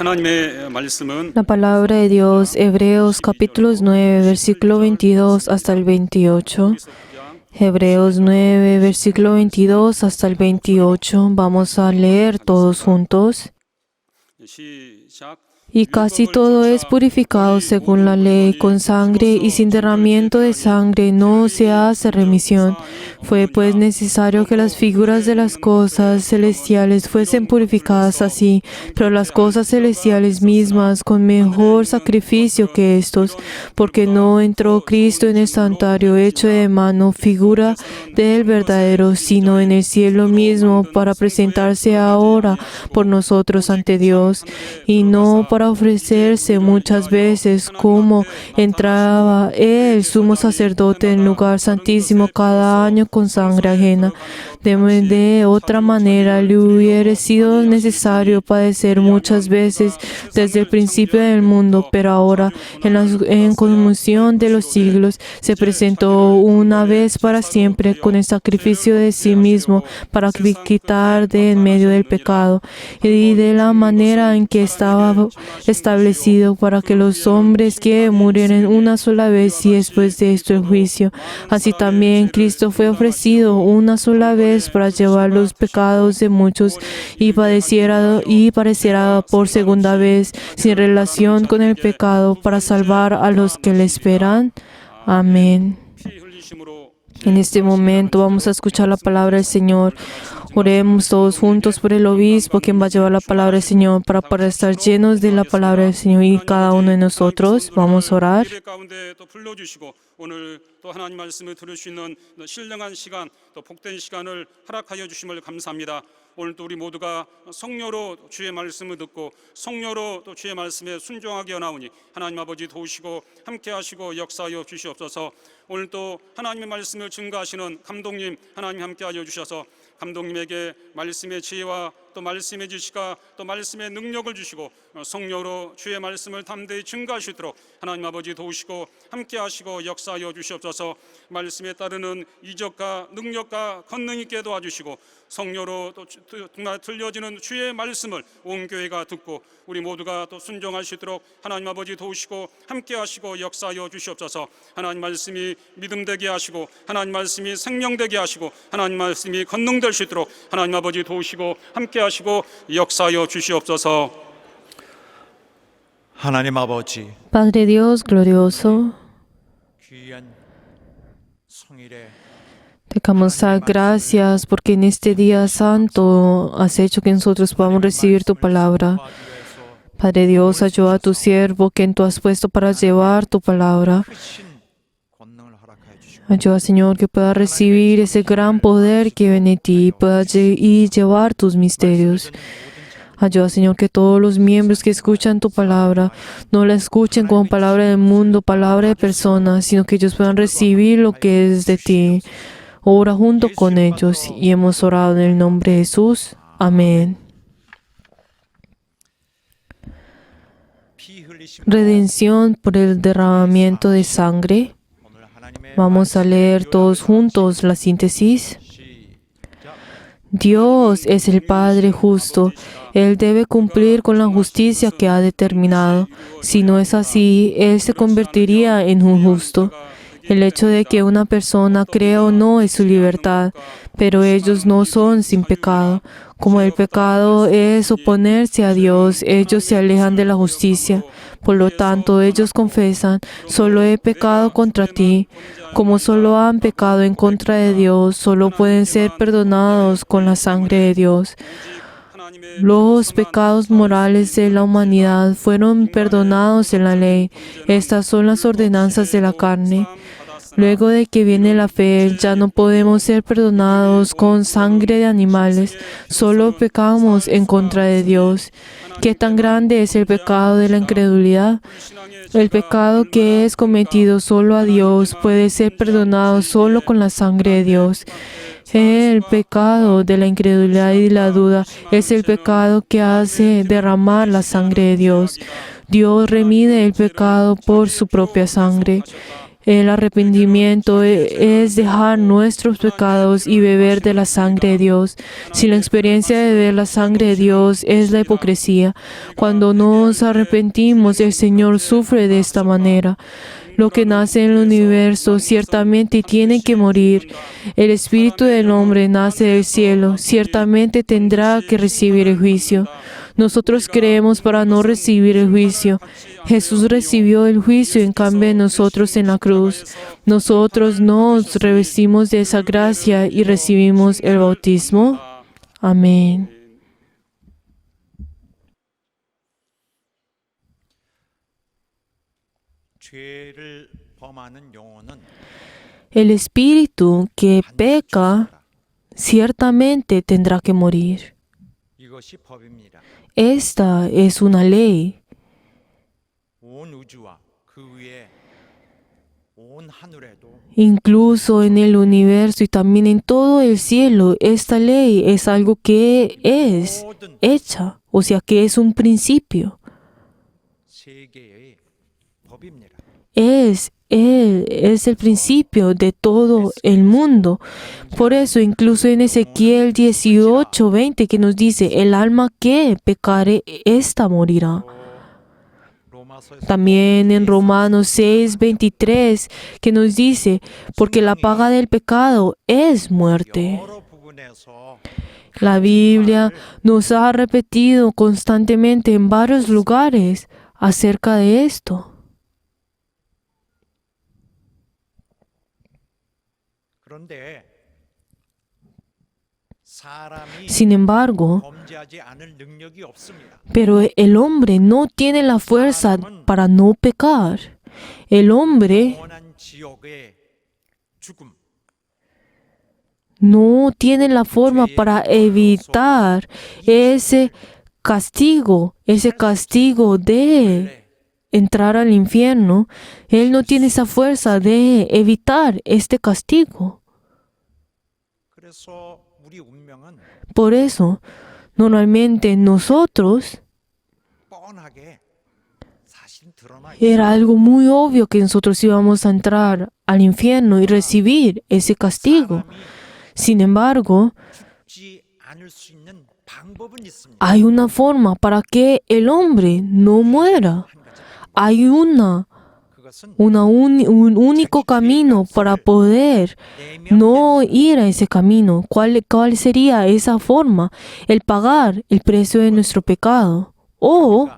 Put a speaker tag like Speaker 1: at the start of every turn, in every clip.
Speaker 1: La palabra de Dios, Hebreos capítulos 9, versículo 22 hasta el 28. Hebreos 9, versículo 22 hasta el 28. Vamos a leer todos juntos. Y casi todo es purificado según la ley, con sangre, y sin derramamiento de sangre no se hace remisión. Fue pues necesario que las figuras de las cosas celestiales fuesen purificadas así, pero las cosas celestiales mismas con mejor sacrificio que estos, porque no entró Cristo en el santuario hecho de mano, figura del verdadero, sino en el cielo mismo, para presentarse ahora por nosotros ante Dios, y no para ofrecerse muchas veces como entraba el sumo sacerdote en el lugar santísimo cada año con sangre ajena. De otra manera le hubiera sido necesario padecer muchas veces desde el principio del mundo, pero ahora en la conmoción de los siglos se presentó una vez para siempre con el sacrificio de sí mismo para quitar de en medio del pecado, y de la manera en que estaba establecido para que los hombres que murieran una sola vez y después de esto el juicio. Así también Cristo fue ofrecido una sola vez para llevar los pecados de muchos y padeciera por segunda vez sin relación con el pecado para salvar a los que le esperan. Amén. En este momento vamos a escuchar la palabra del Señor. Oremos todos juntos por el obispo, quien va a llevar la palabra del Señor, para estar llenos de la palabra del Señor, y cada uno de nosotros vamos a orar.
Speaker 2: 오늘 또 하나님 말씀을 들을 수 있는 신령한 시간, 또 복된 시간을 허락하여 주심을 감사합니다. 오늘 또 우리 모두가 성령으로 주의 말씀을 듣고 성령으로 또 주의 말씀에 순종하게 하나오니 하나님 아버지 도우시고 함께하시고 역사하여 주시옵소서. 오늘 또 하나님의 말씀을 증거하시는 감독님 하나님 함께하여 주셔서 감독님에게 말씀의 지혜와 또 말씀의 지식과 또 말씀의 능력을 주시고 성령으로 주의 말씀을 담대히 증거할 수 있도록 하나님 아버지 도우시고 함께하시고 역사하여 주시옵소서. 말씀에 따르는 이적과 능력과 권능 있게 도와주시고 성령으로 또 정말 들려지는 주의 말씀을 온 교회가 듣고 우리 모두가 또 순종할 수 있도록 하나님 아버지 도우시고 함께하시고 역사하여 주시옵소서. 하나님 말씀이 믿음되게 하시고 하나님 말씀이 생명되게 하시고 하나님 말씀이 권능될 수 있도록 하나님 아버지 도우시고 함께하시고 역사하여 주시옵소서.
Speaker 3: 하나님 아버지,
Speaker 1: Padre Dios glorioso,
Speaker 3: 귀한 성일에
Speaker 1: te damos gracias porque en este día santo has hecho que nosotros podamos recibir tu palabra. Padre Dios, ayuda a tu siervo quien tú has puesto para llevar tu palabra.
Speaker 3: 권능을 허락하여 주시고
Speaker 1: Ayuda, Señor, que pueda recibir ese gran poder que viene de ti y pueda llevar tus misterios. Ayuda, Señor, que todos los miembros que escuchan tu palabra no la escuchen como palabra del mundo, palabra de personas, sino que ellos puedan recibir lo que es de ti. Ora junto con ellos, y hemos orado en el nombre de Jesús. Amén.
Speaker 3: 피 흘리심
Speaker 1: Redención por el derramamiento de sangre.
Speaker 3: 오늘 하나님의
Speaker 1: Vamos a leer todos juntos la síntesis. Dios es el Padre justo. Él debe cumplir con la justicia que ha determinado. Si no es así, Él se convertiría en un justo. El hecho de que una persona crea o no es su libertad, pero ellos no son sin pecado. Como el pecado es oponerse a Dios, ellos se alejan de la justicia. Por lo tanto, ellos confesan, solo he pecado contra ti. Como solo han pecado en contra de Dios, solo pueden ser perdonados con la sangre de Dios. Los pecados morales de la humanidad fueron perdonados en la ley. Estas son las ordenanzas de la carne. Luego de que viene la fe, ya no podemos ser perdonados con sangre de animales. Solo pecamos en contra de Dios. ¿Qué tan grande es el pecado de la incredulidad? El pecado que es cometido solo a Dios puede ser perdonado solo con la sangre de Dios. El pecado de la incredulidad y la duda es el pecado que hace derramar la sangre de Dios. Dios remite el pecado por su propia sangre. El arrepentimiento es dejar nuestros pecados y beber de la sangre de Dios. Si la experiencia de beber la sangre de Dios es la hipocresía, cuando nos arrepentimos, el Señor sufre de esta manera. Lo que nace en el universo ciertamente tiene que morir. El espíritu del hombre nace del cielo, ciertamente tendrá que recibir el juicio. Nosotros creemos para no recibir el juicio. Jesús recibió el juicio en cambio de nosotros en la cruz. Nosotros nos revestimos de esa gracia y recibimos el bautismo. Amén.
Speaker 3: 죄를 범하는 영혼은
Speaker 1: El espíritu que peca ciertamente tendrá que morir.
Speaker 3: 이것이 법입니다.
Speaker 1: Esta es una ley.
Speaker 3: 온 우주와 그 위에 온 하늘에도
Speaker 1: Incluso en el universo y también en todo el cielo, esta ley es algo que es
Speaker 3: 모든
Speaker 1: hecha, o sea que es un principio.
Speaker 3: 세계의 법입니다.
Speaker 1: Es el principio de todo el mundo. Por eso, incluso en Ezequiel 18:20 que nos dice, el alma que pecare, ésta morirá.
Speaker 3: 로마서에서
Speaker 1: También en Romanos 6:23 que nos dice, porque la paga del pecado es muerte.
Speaker 3: 여러 부분에서
Speaker 1: La Biblia nos ha repetido constantemente en varios lugares acerca de esto.
Speaker 3: 그런데 사람이
Speaker 1: Sin embargo,
Speaker 3: 범죄하지 않을 능력이 없습니다.
Speaker 1: pero el hombre no tiene la fuerza para no pecar. El hombre
Speaker 3: 영원한 지옥의 죽음,
Speaker 1: no tiene la forma para evitar ese castigo de entrar al infierno. Él no tiene esa fuerza de evitar este castigo.
Speaker 3: 그래서 우리 운명은
Speaker 1: Por eso, normalmente nosotros,
Speaker 3: 뻔하게 사실 드러나
Speaker 1: era algo muy obvio que nosotros íbamos a entrar al infierno y recibir ese castigo. Sin embargo,
Speaker 3: 죽지 않을 수 있는 방법은 있습니다.
Speaker 1: hay una forma para que el hombre no muera. Hay un único camino para poder no ir a ese camino. ¿Cuál sería esa forma? El pagar el precio de nuestro pecado. O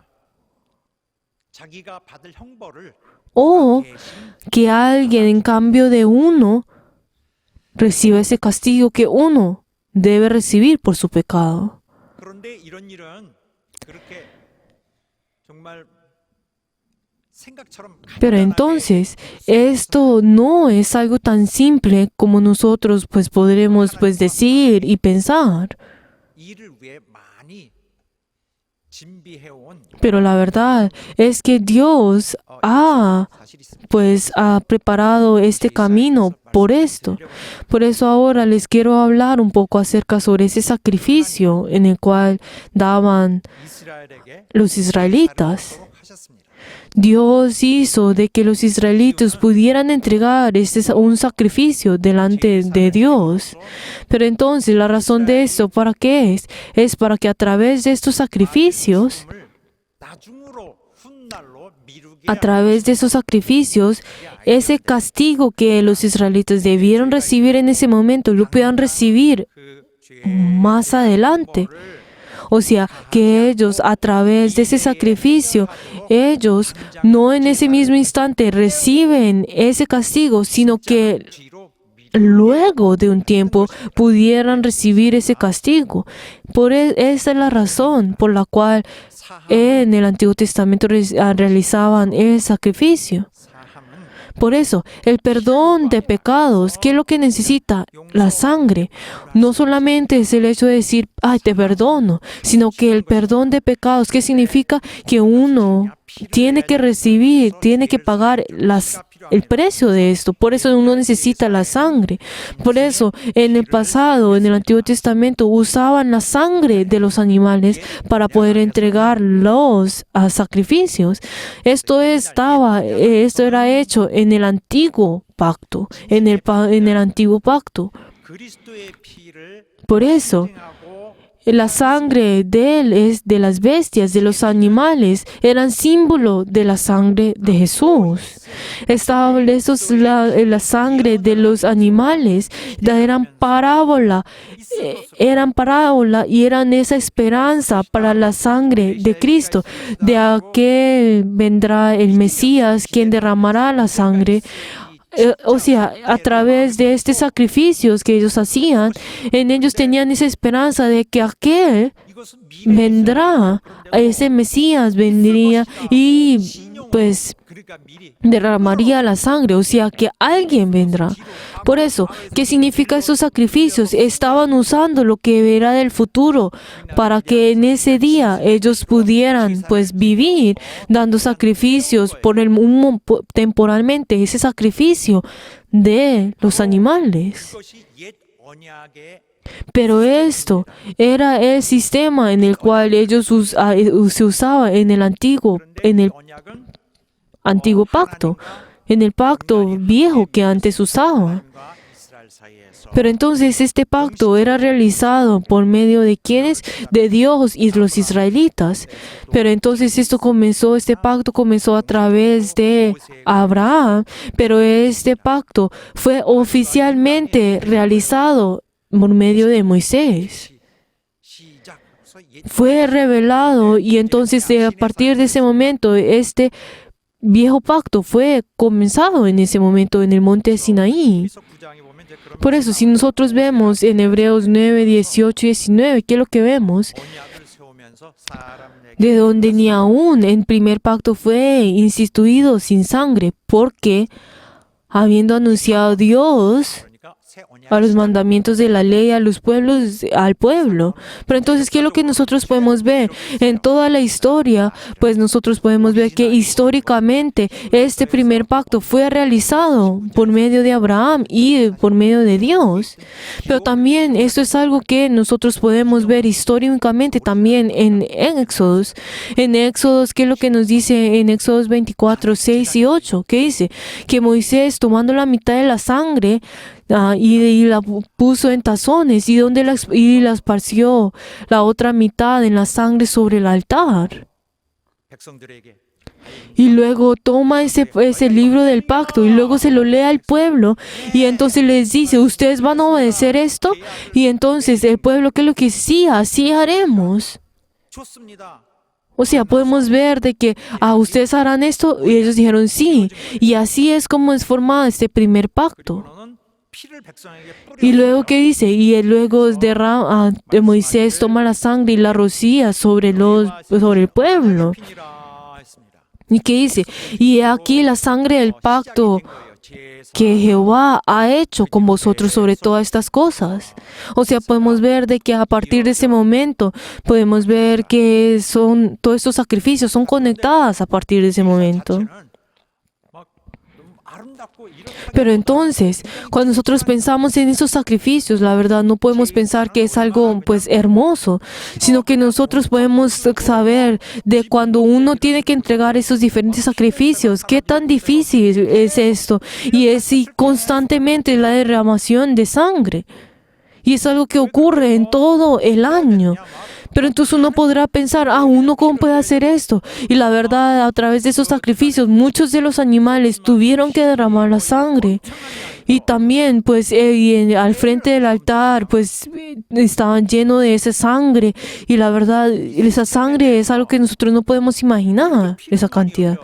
Speaker 3: 자기가 받을 형벌을
Speaker 1: que alguien en cambio de uno reciba ese castigo que uno debe recibir por su pecado.
Speaker 3: 그런데 이런 일은 그렇게 정말 생각처럼
Speaker 1: Pero entonces, esto no es algo tan simple como nosotros podremos decir y pensar.
Speaker 3: 일을 위해 많이 준비해온
Speaker 1: Pero la verdad es que Dios ha preparado este camino por esto. Por eso ahora les quiero hablar un poco acerca sobre ese sacrificio en el cual daban
Speaker 3: 이스라엘에게
Speaker 1: los israelitas.
Speaker 3: 하셨습니다.
Speaker 1: Dios hizo de que los israelitas pudieran entregar un sacrificio delante de Dios. Pero entonces la razón de eso, ¿para qué es? Es para que a través de estos sacrificios,
Speaker 3: 나중으로 훗날로 미루게
Speaker 1: a través de esos sacrificios, ese castigo que los israelitas debieron recibir en ese momento, lo puedan recibir
Speaker 3: 그
Speaker 1: más adelante. O sea, que ellos a través de ese sacrificio, ellos no en ese mismo instante reciben ese castigo, sino que
Speaker 3: 뒤로
Speaker 1: luego de un tiempo pudieran recibir ese castigo. Esa es la razón por la cual en el Antiguo Testamento realizaban el sacrificio. Por eso, el perdón de pecados, ¿qué es lo que necesita? La sangre. No solamente es el hecho de decir, ay, te perdono, sino que el perdón de pecados, ¿qué significa? Que uno tiene que recibir, tiene que pagar el precio de esto. Por eso uno necesita la sangre. Por eso en el pasado, en el Antiguo Testamento, usaban la sangre de los animales para poder entregarlos a sacrificios. Esto era hecho en el antiguo pacto, en el antiguo pacto.
Speaker 3: 그리스도의 피를
Speaker 1: Por eso,
Speaker 3: 희생하고
Speaker 1: la sangre de él, de las bestias, de los animales, eran símbolo de la sangre de Jesús. La sangre de los animales eran parábola y eran esa esperanza para la sangre de Cristo, de aquel vendrá el Mesías, quien derramará la sangre. O sea, a través de estos sacrificios que ellos hacían, en ellos tenían esa esperanza de que aquel
Speaker 3: 이것은 미래의
Speaker 1: vendrá, ese Mesías vendría y pues
Speaker 3: 그러니까 미리
Speaker 1: derramaría la sangre, o sea que alguien vendrá. Por eso, ¿qué significa esos sacrificios? Estaban usando lo que era del futuro para que en ese día ellos pudieran pues vivir dando sacrificios temporalmente, ese sacrificio de los animales.
Speaker 3: 그것이 옛 언약의
Speaker 1: Pero esto era el sistema en el cual ellos se usaba en el antiguo
Speaker 3: 언약은
Speaker 1: pacto, en el pacto viejo que antes usaba.
Speaker 3: 하나님과 이스라엘 사이에서
Speaker 1: Pero entonces este pacto era realizado por medio de quienes, de Dios y los israelitas. Pero entonces este pacto comenzó a través de Abraham, pero este pacto fue oficialmente realizado por medio de Moisés.
Speaker 3: 시작. 그래서 옛
Speaker 1: Fue revelado y entonces a partir de ese momento este viejo pacto fue comenzado en ese momento en el monte Sinaí.
Speaker 3: 에서 9장에 보면 이제 그런
Speaker 1: Por eso, si nosotros vemos en Hebreos 9, 18 y 19, ¿qué es lo que vemos?
Speaker 3: 언약을 세우면서 사람에게
Speaker 1: De donde ni aún el primer pacto fue instituido sin sangre, porque habiendo anunciado Dios
Speaker 3: 그러니까 새 언약
Speaker 1: a los mandamientos de la ley a los pueblos, al pueblo. Pero entonces, ¿qué es lo que nosotros podemos ver? En toda la historia, pues nosotros podemos ver que históricamente este primer pacto fue realizado por medio de Abraham y por medio de Dios. Pero también esto es algo que nosotros podemos ver históricamente también en Éxodos. En Éxodos, ¿qué es lo que nos dice en Éxodos 24, 6 y 8? ¿Qué dice? Que Moisés, tomando la mitad de la sangre, y la puso en tazones y la esparció la otra mitad en la sangre sobre el altar.
Speaker 3: 백성들에게
Speaker 1: Y luego toma ese libro del pacto y luego se lo lee al pueblo y entonces les dice, ¿ustedes van a obedecer esto? Y entonces el pueblo, ¿qué es lo que sí? Así haremos.
Speaker 3: 좋습니다.
Speaker 1: O sea, podemos ver de que, ¿ustedes harán esto? Y ellos dijeron sí. Y así es como es formado este primer pacto.
Speaker 3: 그리고는 피를 백성에게
Speaker 1: Y
Speaker 3: 뿌려
Speaker 1: luego, ¿qué dice? Y él luego Moisés toma la sangre y la rocía sobre el pueblo.
Speaker 3: 피니라 했습니다.
Speaker 1: ¿Y qué dice? Y he aquí la sangre del pacto que Jehová ha hecho con vosotros sobre todas estas cosas. O sea, podemos ver de que a partir de ese momento, podemos ver que todos estos sacrificios son conectados a partir de ese momento. Pero entonces, cuando nosotros pensamos en esos sacrificios, la verdad no podemos pensar que es algo pues hermoso, sino que nosotros podemos saber de cuando uno tiene que entregar esos diferentes sacrificios, qué tan difícil es esto, y constantemente la derramación de sangre. Y es algo que ocurre en todo el año. Pero entonces uno podrá pensar, ¿uno cómo puede hacer esto? Y la verdad, a través de esos sacrificios, muchos de los animales tuvieron que derramar la sangre. Y también, pues, al frente del altar, pues, estaban llenos de esa sangre. Y la verdad, esa sangre es algo que nosotros no podemos imaginar, esa cantidad.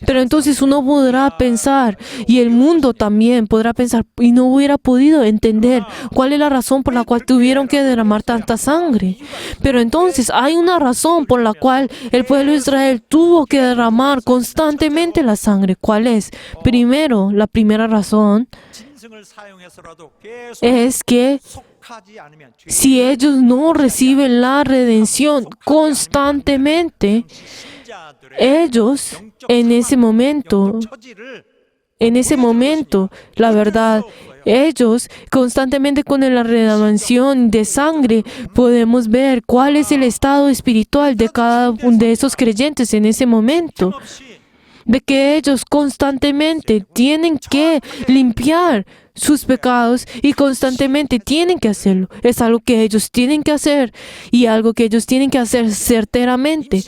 Speaker 1: Pero entonces uno podrá pensar, y el mundo también podrá pensar, y no hubiera podido entender cuál es la razón por la cual tuvieron que derramar tanta sangre. Pero entonces hay una razón por la cual el pueblo de Israel tuvo que derramar constantemente la sangre. ¿Cuál es? Primero, la primera razón
Speaker 3: 진승을 사용해서라도 계속
Speaker 1: es que
Speaker 3: 속하지 않으면 죄
Speaker 1: si ellos no reciben la redención constantemente,
Speaker 3: 신자들의
Speaker 1: ellos en ese momento
Speaker 3: 처지를
Speaker 1: en ese momento, la verdad, ellos constantemente con la redención de sangre podemos ver cuál es el estado espiritual de cada uno de esos creyentes en ese momento. De que ellos constantemente tienen que limpiar sus pecados y constantemente tienen que hacerlo. Es algo que ellos tienen que hacer y algo que ellos tienen que hacer certeramente.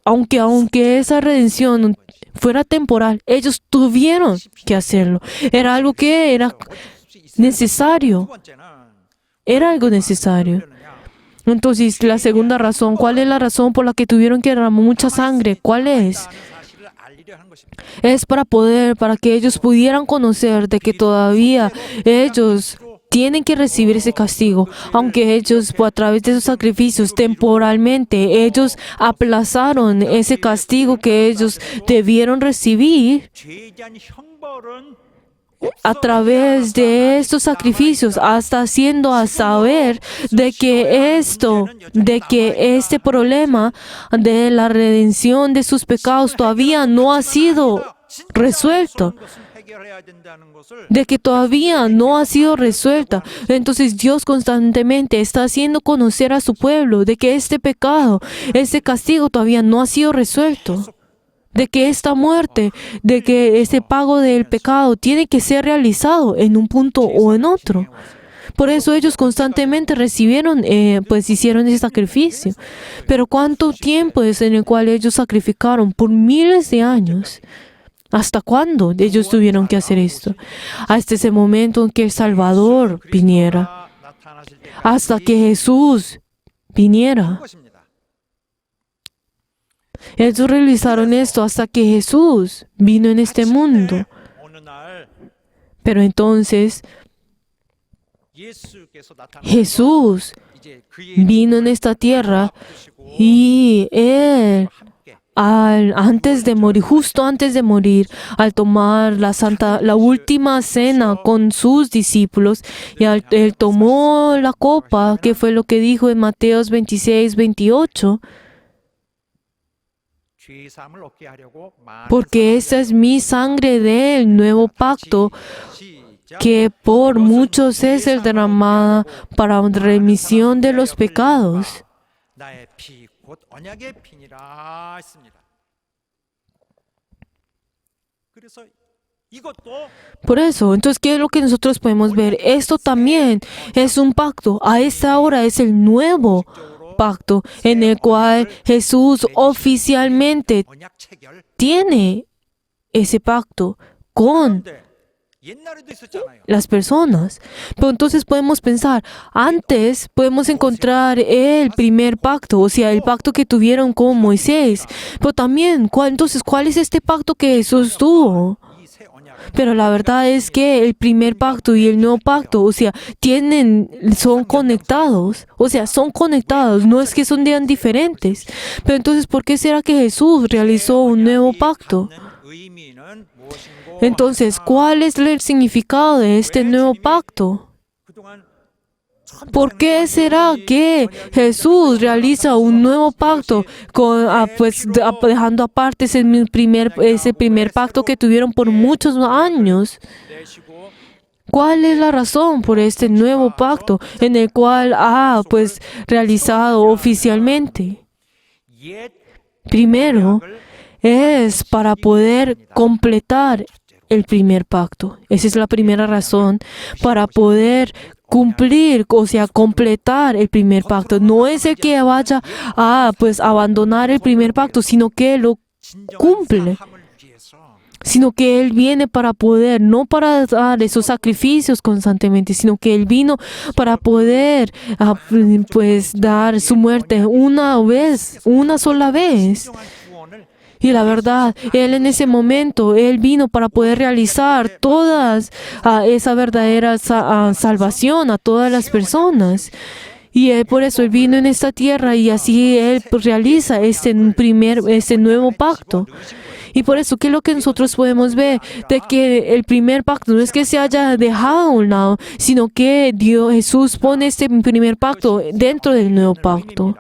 Speaker 1: Aunque esa redención fuera temporal, ellos tuvieron que hacerlo. Era algo que era necesario. Era algo necesario. Entonces, la segunda razón, ¿cuál es la razón por la que tuvieron que derramar mucha sangre? ¿Cuál es? Es para que ellos pudieran conocer de que todavía ellos tienen que recibir ese castigo, aunque ellos a través de sus sacrificios temporalmente ellos aplazaron ese castigo que ellos debieron recibir. A través de estos sacrificios, hasta haciendo a saber de que este problema de la redención de sus pecados todavía no ha sido resuelto. De que todavía no ha sido resuelta. Entonces Dios constantemente está haciendo conocer a su pueblo de que este pecado, este castigo todavía no ha sido resuelto. De que esta muerte, de que este pago del pecado tiene que ser realizado en un punto o en otro. Por eso ellos constantemente hicieron ese sacrificio. Pero ¿cuánto tiempo es en el cual ellos sacrificaron? Por miles de años. ¿Hasta cuándo ellos tuvieron que hacer esto? Hasta ese momento en que el Salvador viniera. Hasta que Jesús viniera. Ellos realizaron esto hasta que Jesús vino en este mundo. Pero entonces, Jesús vino en esta tierra y Él, justo antes de morir, al tomar la última cena con sus discípulos, y Él tomó la copa, que fue lo que dijo en Mateo 26:28, porque esta es mi sangre del nuevo pacto, que por muchos es derramada para remisión de los pecados. Por eso, entonces, ¿qué es lo que nosotros podemos ver? Esto también es un pacto. A esta hora es el nuevo pacto en el cual Jesús oficialmente tiene ese pacto con las personas. Pero entonces podemos pensar, antes podemos encontrar el primer pacto, o sea, el pacto que tuvieron con Moisés. Pero también, entonces, ¿cuál es este pacto que Jesús tuvo? Pero la verdad es que el primer pacto y el nuevo pacto, o sea, son conectados. O sea, son conectados, no es que son diferentes. Pero entonces, ¿por qué será que Jesús realizó un nuevo pacto? Entonces, ¿cuál es el significado de este nuevo pacto? ¿Por qué será que Jesús realiza un nuevo pacto dejando aparte ese primer pacto que tuvieron por muchos años? ¿Cuál es la razón por este nuevo pacto en el cual ha realizado oficialmente? Primero, es para poder completar el primer pacto. Esa es la primera razón, para poder cumplir, o sea, completar el primer pacto. No es el que vaya a abandonar el primer pacto, sino que lo cumple. Sino que Él viene para poder, no para dar esos sacrificios constantemente, sino que Él vino para poder dar su muerte una sola vez. Y la verdad, Él en ese momento, Él vino para poder realizar esa verdadera salvación a todas las personas. Y por eso Él vino en esta tierra y así Él realiza este nuevo pacto. Y por eso, ¿qué es lo que nosotros podemos ver? De que el primer pacto no es que se haya dejado a un lado, sino que Jesús pone este primer pacto dentro del nuevo pacto.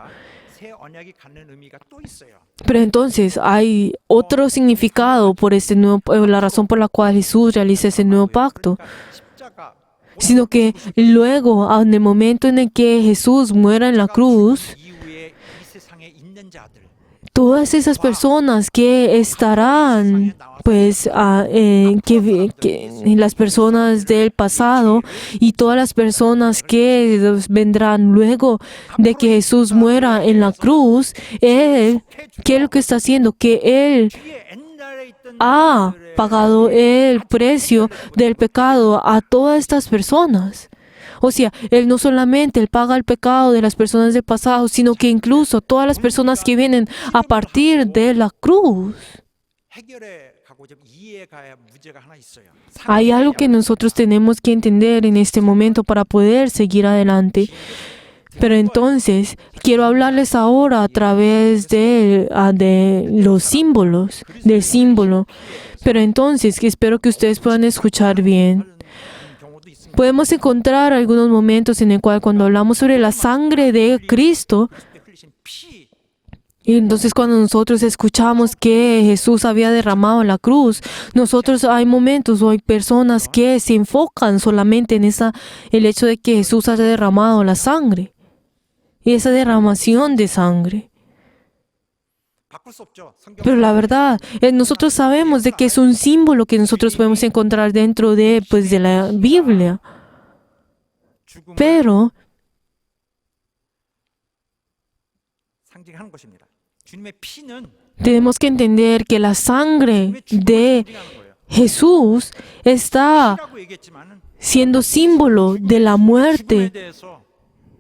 Speaker 3: 언약이 갖는 의미가 또 있어요.
Speaker 1: Pero entonces hay otro significado por la razón por la cual Jesús realiza ese nuevo pacto,
Speaker 3: 그러니까 십자가
Speaker 1: sino que luego, en el momento en el que Jesús muera en la cruz,
Speaker 3: 이후에 이 세상에 있는 자들
Speaker 1: todas esas personas que estarán, pues, las personas del pasado y todas las personas que vendrán luego de que Jesús muera en la cruz, Él, ¿qué es lo que está haciendo? Que Él
Speaker 3: 뒤에 옛날에 있던
Speaker 1: ha
Speaker 3: 자들의
Speaker 1: pagado el precio del pecado a todas estas personas. O sea, Él no solamente Él paga el pecado de las personas del pasado, sino que incluso todas las personas que vienen a partir de la cruz.
Speaker 3: 해결해 가고 좀 이해해 가야 문제가 하나 있어요.
Speaker 1: Hay algo que nosotros tenemos que entender en este momento para poder seguir adelante. Pero entonces, quiero hablarles ahora a través de los símbolos, del símbolo. Pero entonces, que espero que ustedes puedan escuchar bien.
Speaker 3: 경우도 있습니다.
Speaker 1: Podemos encontrar algunos momentos en el cual cuando hablamos sobre la sangre de Cristo,
Speaker 3: 그때 흘리신 피
Speaker 1: y entonces cuando nosotros escuchamos que Jesús había derramado en la cruz, nosotros hay momentos o hay personas que se enfocan solamente en el hecho de que Jesús haya derramado la sangre y esa derramación de sangre.
Speaker 3: 바꿀 수 없죠.
Speaker 1: Pero la verdad, nosotros sabemos de que es un símbolo que nosotros podemos encontrar dentro de la Biblia.
Speaker 3: 죽음을
Speaker 1: Pero
Speaker 3: 상징하는 것입니다. 주님의 피는
Speaker 1: tenemos que entender que la sangre de
Speaker 3: 상징하는 거예요.
Speaker 1: Jesús está
Speaker 3: 피라고 얘기했지만은
Speaker 1: siendo símbolo de la
Speaker 3: 죽음에
Speaker 1: muerte
Speaker 3: 대해서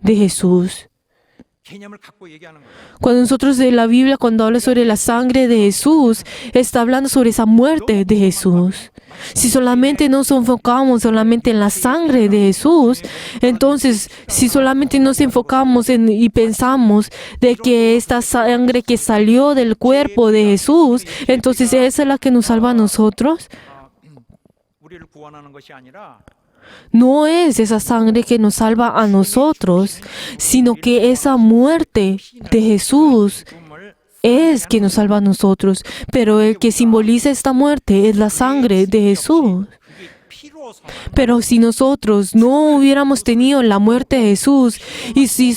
Speaker 1: de Jesús.
Speaker 3: 개념을 갖고 얘기하는 거예요.
Speaker 1: Cuando nosotros de la Biblia, cuando habla sobre la sangre de Jesús, está hablando sobre esa muerte de Jesús. Si solamente nos enfocamos solamente en la sangre de Jesús, entonces si solamente nos enfocamos y pensamos de que esta sangre que salió del cuerpo de Jesús, entonces esa es la que nos salva a nosotros.
Speaker 3: 우리를 구원하는 것이 아니라
Speaker 1: No es esa sangre que nos salva a nosotros, sino que esa muerte de Jesús
Speaker 3: 죽음을
Speaker 1: es que nos salva a nosotros. Pero el que simboliza esta muerte es la sangre de Jesús.
Speaker 3: 그게 피로 서
Speaker 1: Pero si nosotros no hubiéramos tenido la muerte de Jesús y si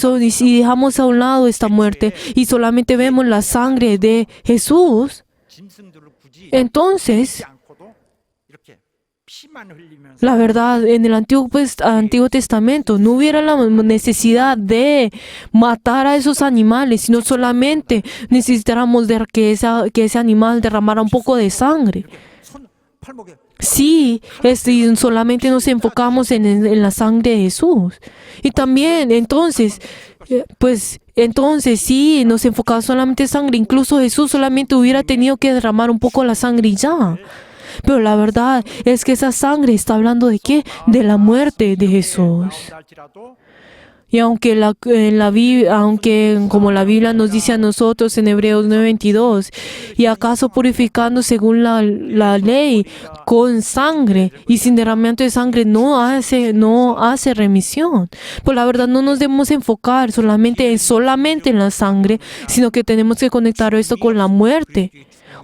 Speaker 1: dejamos a un lado esta muerte y solamente vemos la sangre de Jesús,
Speaker 3: 짐승들을 굳이
Speaker 1: entonces,
Speaker 3: 하지 않고도 이렇게 피만 흘리면서
Speaker 1: la verdad, en el Antiguo Testamento no hubiera la necesidad de matar a esos animales, sino solamente necesitáramos de que ese animal derramara un poco de sangre.
Speaker 3: 손 팔목에
Speaker 1: Sí, solamente nos enfocamos en la sangre de Jesús. Y también, entonces sí, nos enfocamos solamente en sangre. Incluso Jesús solamente hubiera tenido que derramar un poco la sangre y ya. Pero la verdad es que esa sangre está hablando de ¿qué? De la muerte de Jesús.
Speaker 3: 나온다 할지라도
Speaker 1: Y aunque como la Biblia nos dice a nosotros en Hebreos 9:22, y acaso purificando según la ley con sangre y sin derramamiento de sangre no hace remisión. Pues la verdad no nos debemos enfocar solamente en la sangre, sino que tenemos que conectar esto con la muerte.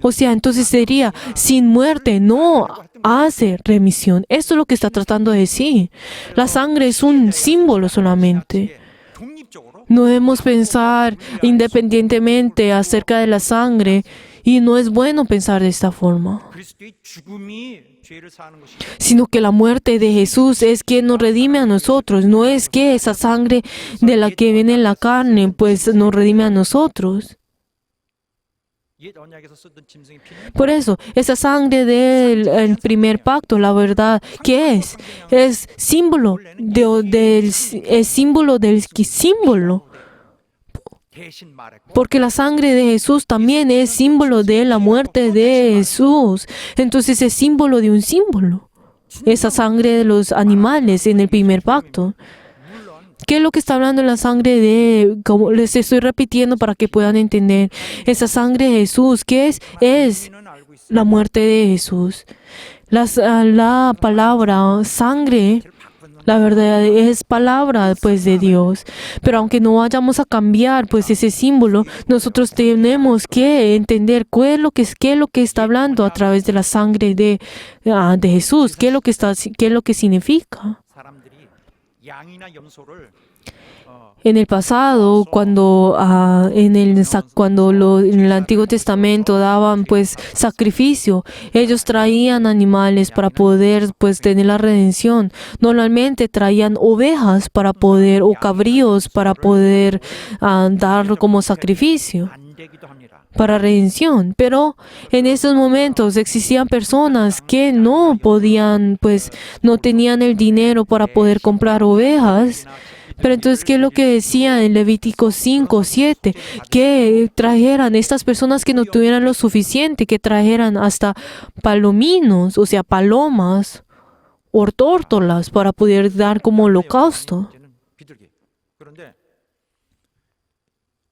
Speaker 1: O sea, entonces sería, sin muerte no hace remisión. Esto es lo que está tratando de decir. La sangre es un símbolo solamente.
Speaker 3: 독립적으로
Speaker 1: No debemos pensar independientemente acerca de la sangre y no es bueno pensar de esta forma.
Speaker 3: 그리스도의 죽음이 죄를 사하는 것이
Speaker 1: Sino que la muerte de Jesús es quien nos redime a nosotros. No es que esa sangre de la que viene la carne pues nos redime a nosotros.
Speaker 3: 옛 언약에서 쓰던 짐승의 피는
Speaker 1: Por eso, esa sangre del primer pacto, la verdad, ¿qué es? Es símbolo del símbolo.
Speaker 3: 대신 말했고
Speaker 1: Porque la sangre de Jesús también es símbolo de la muerte de Jesús. Entonces es símbolo de un símbolo. Esa sangre de los animales en el primer pacto.
Speaker 3: 물론
Speaker 1: ¿Qué es lo que está hablando la sangre de, como les estoy repitiendo para que puedan entender? Esa sangre de Jesús, ¿qué es? Es
Speaker 3: 우리는 알고 있어요.
Speaker 1: la muerte de Jesús. La palabra sangre
Speaker 3: 죄를 바꾸는
Speaker 1: La verdad es palabra, pues, de Dios. Pero aunque no vayamos a cambiar, pues, ese símbolo, nosotros tenemos que entender qué es lo que está hablando a través de la sangre de Jesús, qué es lo que significa.
Speaker 3: 사람들이 양이나 염소를
Speaker 1: En el pasado, cuando en el Antiguo Testamento daban pues sacrificio, ellos traían animales para poder pues tener la redención. Normalmente traían ovejas para poder o cabríos para poder dar como sacrificio
Speaker 3: 안 되기도 합니다.
Speaker 1: para redención. Pero en esos momentos existían personas que no podían, pues no tenían el dinero para poder comprar ovejas. Pero entonces, ¿qué es lo que decía en Levítico 5, 7? Que trajeran estas personas que no tuvieran lo suficiente, que trajeran hasta palominos, o sea, palomas o tórtolas para poder dar como holocausto.
Speaker 3: 이제는 비둘기. 그런데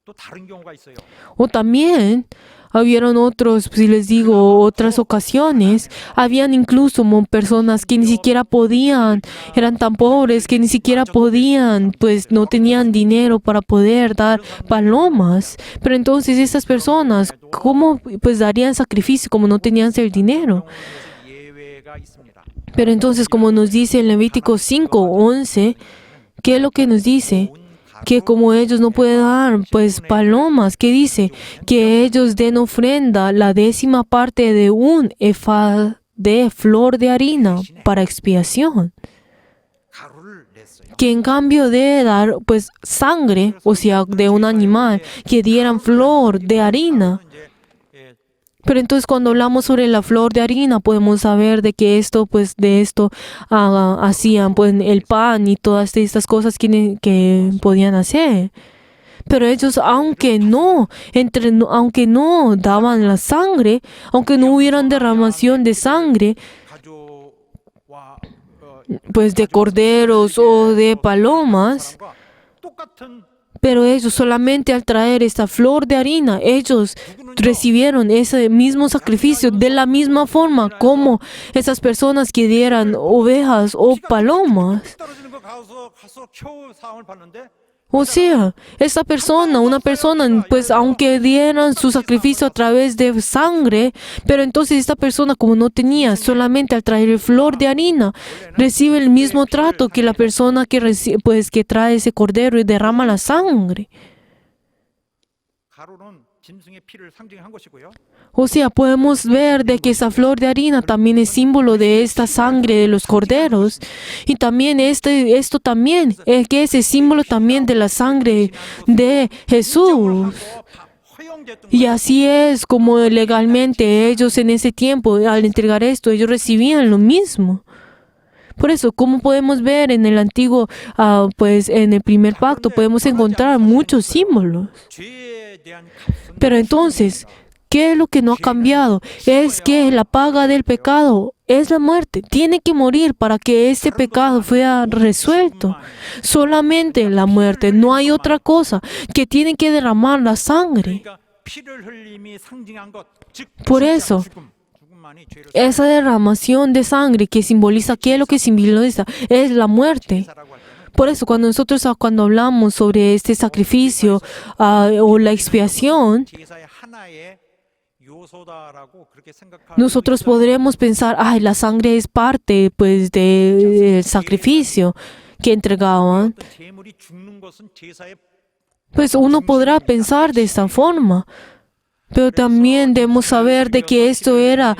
Speaker 3: 또 다른 경우가 있어요.
Speaker 1: O también hubieron otros, si les digo, otras ocasiones, habían incluso personas que ni siquiera podían, eran tan pobres que ni siquiera podían, pues no tenían dinero para poder dar palomas. Pero entonces estas personas, ¿cómo pues darían sacrificio como no tenían el dinero?
Speaker 3: 예외가 있습니다.
Speaker 1: Pero entonces, como nos dice en Levítico 5, 11, ¿qué es lo que nos dice? Que como ellos no pueden dar pues palomas, que dice que ellos den ofrenda la 10ª parte de un efa de flor de harina para expiación.
Speaker 3: 가루를 냈어요.
Speaker 1: Que en cambio de dar pues sangre, o sea, de un animal, que dieran flor de harina.
Speaker 3: 이제
Speaker 1: Pero entonces cuando hablamos sobre la flor de harina podemos saber de que esto, pues de esto hacían pues el pan y todas estas cosas que podían hacer. Pero ellos, aunque no daban la sangre, aunque no hubieran derramación de sangre,
Speaker 3: 가조와
Speaker 1: pues de corderos o de palomas,
Speaker 3: 똑같은
Speaker 1: pero ellos solamente al traer esta flor de harina, ellos recibieron ese mismo sacrificio de la misma forma como esas personas que dieran ovejas o palomas.
Speaker 3: 떨어지는 거 가서 겨우 사함을 받는데
Speaker 1: O sea, una persona, pues aunque dieran su sacrificio a través de sangre, pero entonces esta persona como no tenía, solamente al traer flor de harina, recibe el mismo trato que la persona que trae ese cordero y derrama la sangre.
Speaker 3: 가루는 짐승의 피를 상징한 것이고요.
Speaker 1: O sea, podemos ver de que esa flor de harina también es símbolo de esta sangre de los corderos. Y también esto también, que es el símbolo también de la sangre de Jesús.
Speaker 3: 허용됐던
Speaker 1: Y así es como legalmente ellos en ese tiempo, al entregar esto, ellos recibían lo mismo. Por eso, como podemos ver en el antiguo, pues en el primer pacto, podemos encontrar muchos símbolos.
Speaker 3: 죄에 대한 값은
Speaker 1: Pero entonces, ¿qué es lo que no ha cambiado? Es que la paga del pecado es la muerte. Tiene que morir para que este pecado sea resuelto. Solamente la muerte. No hay otra cosa que tiene que derramar la sangre.
Speaker 3: 그러니까 피를 흘림이 상징한 것, 즉
Speaker 1: Por eso,
Speaker 3: 죽음만이 죄를
Speaker 1: esa derramación de sangre que simboliza, ¿qué es lo que simboliza? Es la muerte.
Speaker 3: 사라고 할 때는
Speaker 1: Por eso, cuando hablamos sobre este sacrificio o la expiación,
Speaker 3: 제사의 하나의 요소다라고 그렇게 생각하고
Speaker 1: nosotros podremos pensar, ay, la sangre es parte pues del sacrificio que entregaban.
Speaker 3: 어떤 제물이 죽는 것은 제사의
Speaker 1: Pues uno podrá pensar de esta forma. Pero también debemos saber de que esto era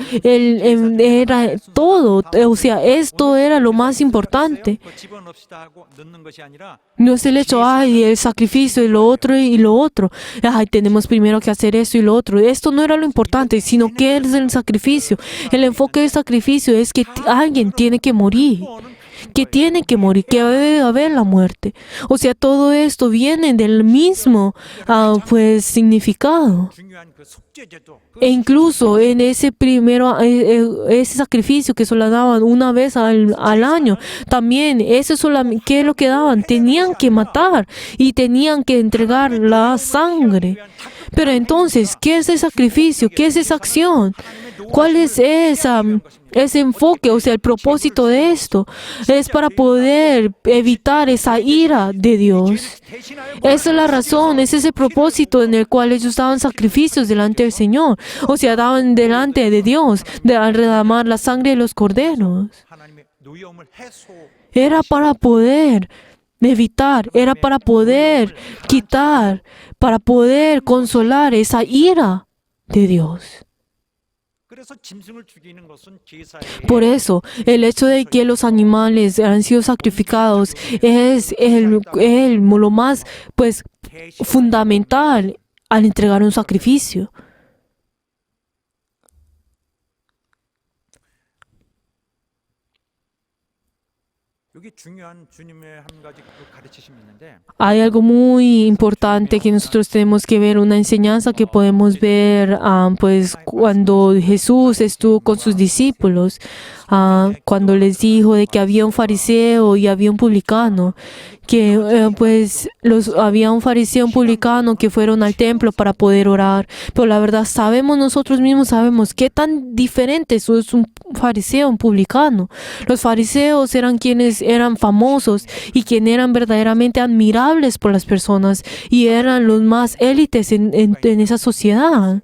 Speaker 1: todo, o sea, esto era lo más importante.
Speaker 3: 그 집어넣읍시다 하고 넣는 것이 아니라
Speaker 1: No es el hecho, ay, el sacrificio y lo otro, ay, tenemos primero que hacer esto y lo otro. Esto no era lo importante, sino que es el sacrificio. El enfoque del sacrificio es que alguien tiene que morir. Que debe haber la muerte. O sea, todo esto viene del mismo pues significado.
Speaker 3: 중요한 그 속죄제도
Speaker 1: E incluso en ese ese sacrificio que solo daban una vez al año, también ¿qué es lo que daban? Tenían que matar y tenían que entregar la sangre. Pero entonces, ¿qué es el sacrificio? ¿Qué es esa acción?
Speaker 3: 하나님의
Speaker 1: ¿Cuál es ese enfoque? O sea, el propósito de esto es para poder evitar esa ira de Dios. Esa es la razón, ese es el propósito en el cual ellos daban sacrificios delante del Señor. O sea, daban delante de Dios, al derramar la sangre de los corderos. Era para poder evitar, era para poder quitar, para poder consolar esa ira de Dios. Por eso, el hecho de que los animales han sido sacrificados es lo más fundamental al entregar un sacrificio. Hay algo muy importante que nosotros tenemos que ver, una enseñanza que podemos ver cuando Jesús estuvo con sus discípulos, cuando les dijo de que había un fariseo y había un publicano, que había un fariseo y un publicano que fueron al templo para poder orar. Pero la verdad, nosotros mismos sabemos qué tan diferente es un fariseo, un publicano. Los fariseos eran quienes eran famosos y quienes eran verdaderamente admirables por las personas y eran los más élites en esa sociedad.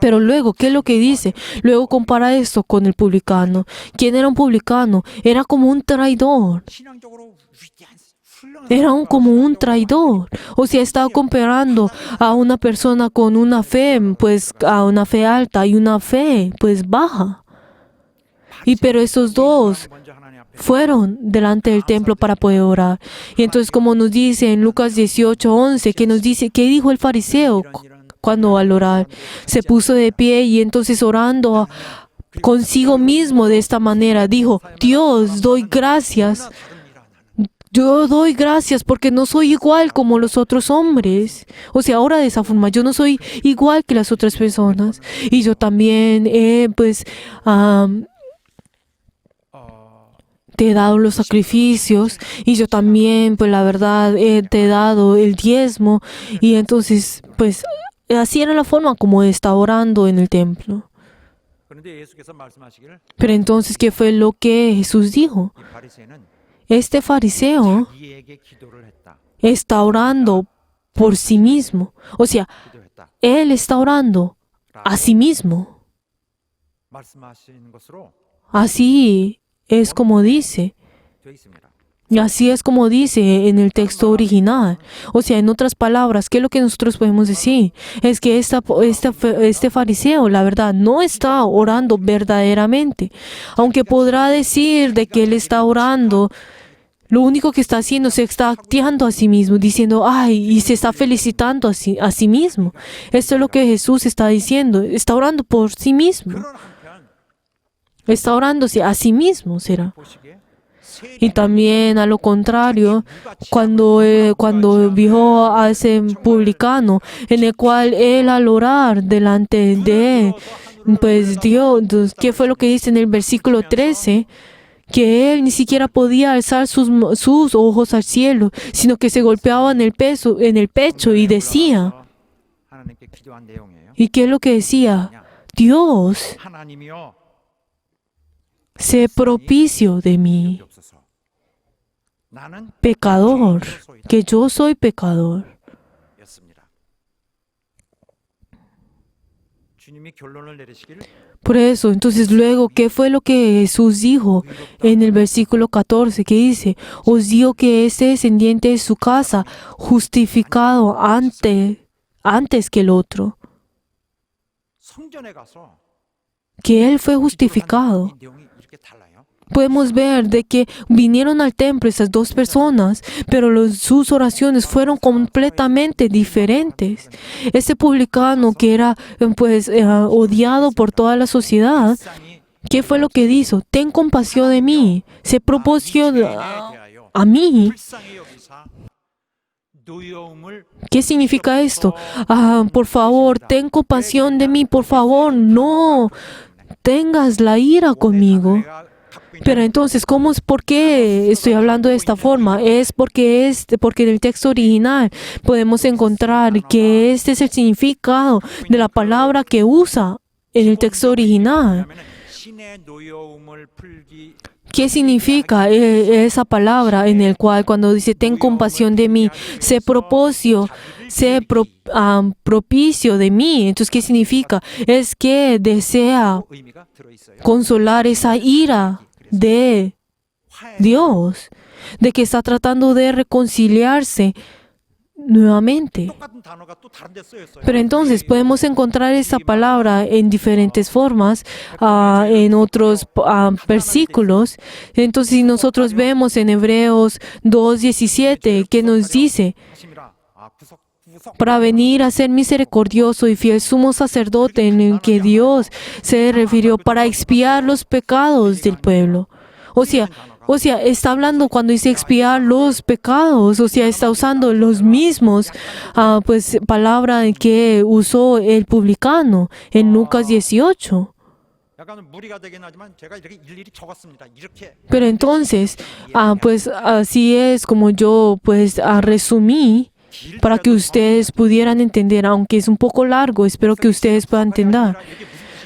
Speaker 1: Pero luego, ¿qué es lo que dice? Luego compara esto con el publicano. ¿Quién era un publicano? Era como un traidor. Era como un traidor. O sea, estaba comparando a una persona con una fe, a una fe alta y una fe, baja. Pero esos dos fueron delante del templo para poder orar. Y entonces, como nos dice en Lucas 18:11, que nos dice, ¿qué dijo el fariseo cuando al orar? Se puso de pie y entonces orando consigo mismo de esta manera, dijo, Dios, doy gracias. Yo doy gracias porque no soy igual como los otros hombres. O sea, ahora de esa forma, yo no soy igual que las otras personas. Y yo también te he dado los sacrificios y yo también, la verdad, te he dado el diezmo. Y entonces, así era la forma como está orando en el templo. Pero entonces, ¿qué fue lo que Jesús dijo? Este fariseo está orando por sí mismo. O sea, él está orando a sí mismo. Así es como dice. Y así es como dice en el texto original. O sea, en otras palabras, ¿qué es lo que nosotros podemos decir? Es que este fariseo, la verdad, no está orando verdaderamente. Aunque podrá decir de que él está orando, lo único que está haciendo, se está acteando a sí mismo, diciendo, ay, y se está felicitando a sí mismo. Esto es lo que Jesús está diciendo. Está orando por sí mismo. Está orándose a sí mismo, será. Y también a lo contrario, cuando vio a ese publicano, en el cual él al orar delante de él, Dios, ¿qué fue lo que dice en el versículo 13? Que él ni siquiera podía alzar sus ojos al cielo, sino que se golpeaba en el pecho y decía, ¿y qué es lo que decía? Dios, sé propicio de mí, pecador, que yo soy pecador. Por eso, entonces luego, ¿qué fue lo que Jesús dijo en el versículo 14? Que dice, os digo que este descendiente de su casa, justificado antes que el otro. Que él fue justificado. Podemos ver de que vinieron al templo esas dos personas, pero sus oraciones fueron completamente diferentes. Ese publicano que era odiado por toda la sociedad, ¿qué fue lo que dijo? Ten compasión de mí, se propuso a mí. ¿Qué significa esto? Por favor, ten compasión de mí, por favor, no tengas la ira conmigo. Pero entonces, ¿por qué estoy hablando de esta forma? Es porque en el texto original podemos encontrar que este es el significado de la palabra que usa en el texto original.
Speaker 3: 신의 노여움을 풀기
Speaker 1: ¿Qué significa esa palabra en el cual cuando dice ten compasión de mí, propicio de mí? Entonces, ¿qué significa? Es que desea
Speaker 3: 의미가 들어 있어요.
Speaker 1: consolar esa ira de Dios, de que está tratando de reconciliarse nuevamente.
Speaker 3: 똑같은 단어가 또 다른 데 쓰여 있어요.
Speaker 1: Pero entonces podemos encontrar esa palabra en diferentes formas, en otros versículos. Entonces, si nosotros vemos en Hebreos 2:17, que nos dice,
Speaker 3: 하심이라. 구속
Speaker 1: para venir a ser misericordioso y fiel sumo sacerdote, en el que Dios se refirió para expiar los pecados del pueblo. O sea, está hablando cuando dice expiar los pecados, o sea, está usando los mismos palabra que usó el publicano en Lucas 18.
Speaker 3: 약간 무리가 되긴 하지만 제가 이렇게 일일이 적었습니다. 이렇게
Speaker 1: Pero entonces, así es como yo resumí para que ustedes pudieran entender, aunque es un poco largo, espero que ustedes puedan entender.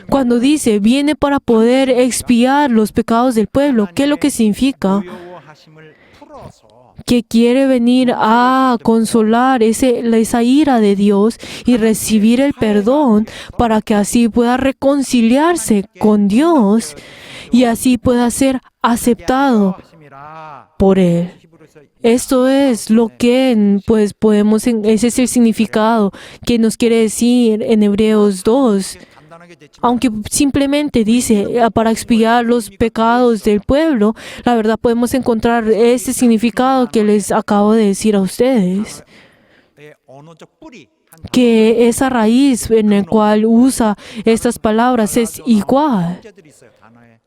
Speaker 1: Cuando dice, viene para poder expiar los pecados del pueblo, ¿qué es lo que significa?
Speaker 3: 노여워하심을 풀어서
Speaker 1: Que quiere venir a consolar esa ira de Dios y recibir el perdón para que así pueda reconciliarse con Dios y así pueda ser aceptado
Speaker 3: 하심이라.
Speaker 1: por Él. Esto es lo que ese es el significado que nos quiere decir en Hebreos 2.
Speaker 3: 간단하게 됐지만
Speaker 1: Aunque simplemente dice para expiar los pecados del pueblo, la verdad podemos encontrar ese significado que les acabo de decir a ustedes.
Speaker 3: 언어적 뿌리 한
Speaker 1: Que esa raíz en la cual usa estas palabras es igual.
Speaker 3: 문제들이 있어요. 단어에.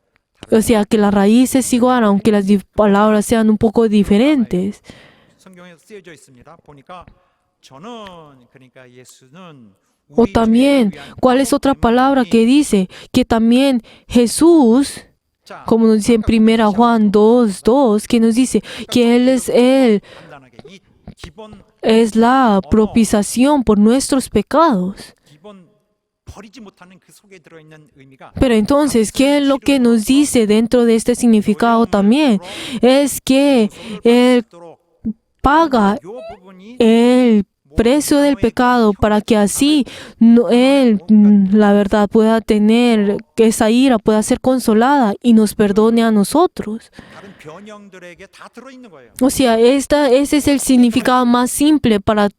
Speaker 1: O sea, que la raíz es igual, aunque las palabras sean un poco diferentes.
Speaker 3: 성경에 쓰여져 있습니다. 보니까 저는 그러니까 예수는
Speaker 1: O también, ¿cuál es otra palabra que dice? Que también Jesús, como nos dice en 1 Juan 2:2, que nos dice que Él
Speaker 3: 간단하게 이 기본
Speaker 1: es la propiciación por nuestros pecados.
Speaker 3: 기본 버리지 못하는 그 속에 들어 있는 의미가
Speaker 1: Pero entonces, ¿qué es lo que nos dice dentro de este significado también? Es que Él paga
Speaker 3: 요 부분이
Speaker 1: el precio del pecado para que así Él, la verdad, pueda tener, que esa ira pueda ser consolada y nos perdone a nosotros.
Speaker 3: 다른 변형들에게 다 들어 있는 거예요.
Speaker 1: O sea, ese es el significado más simple para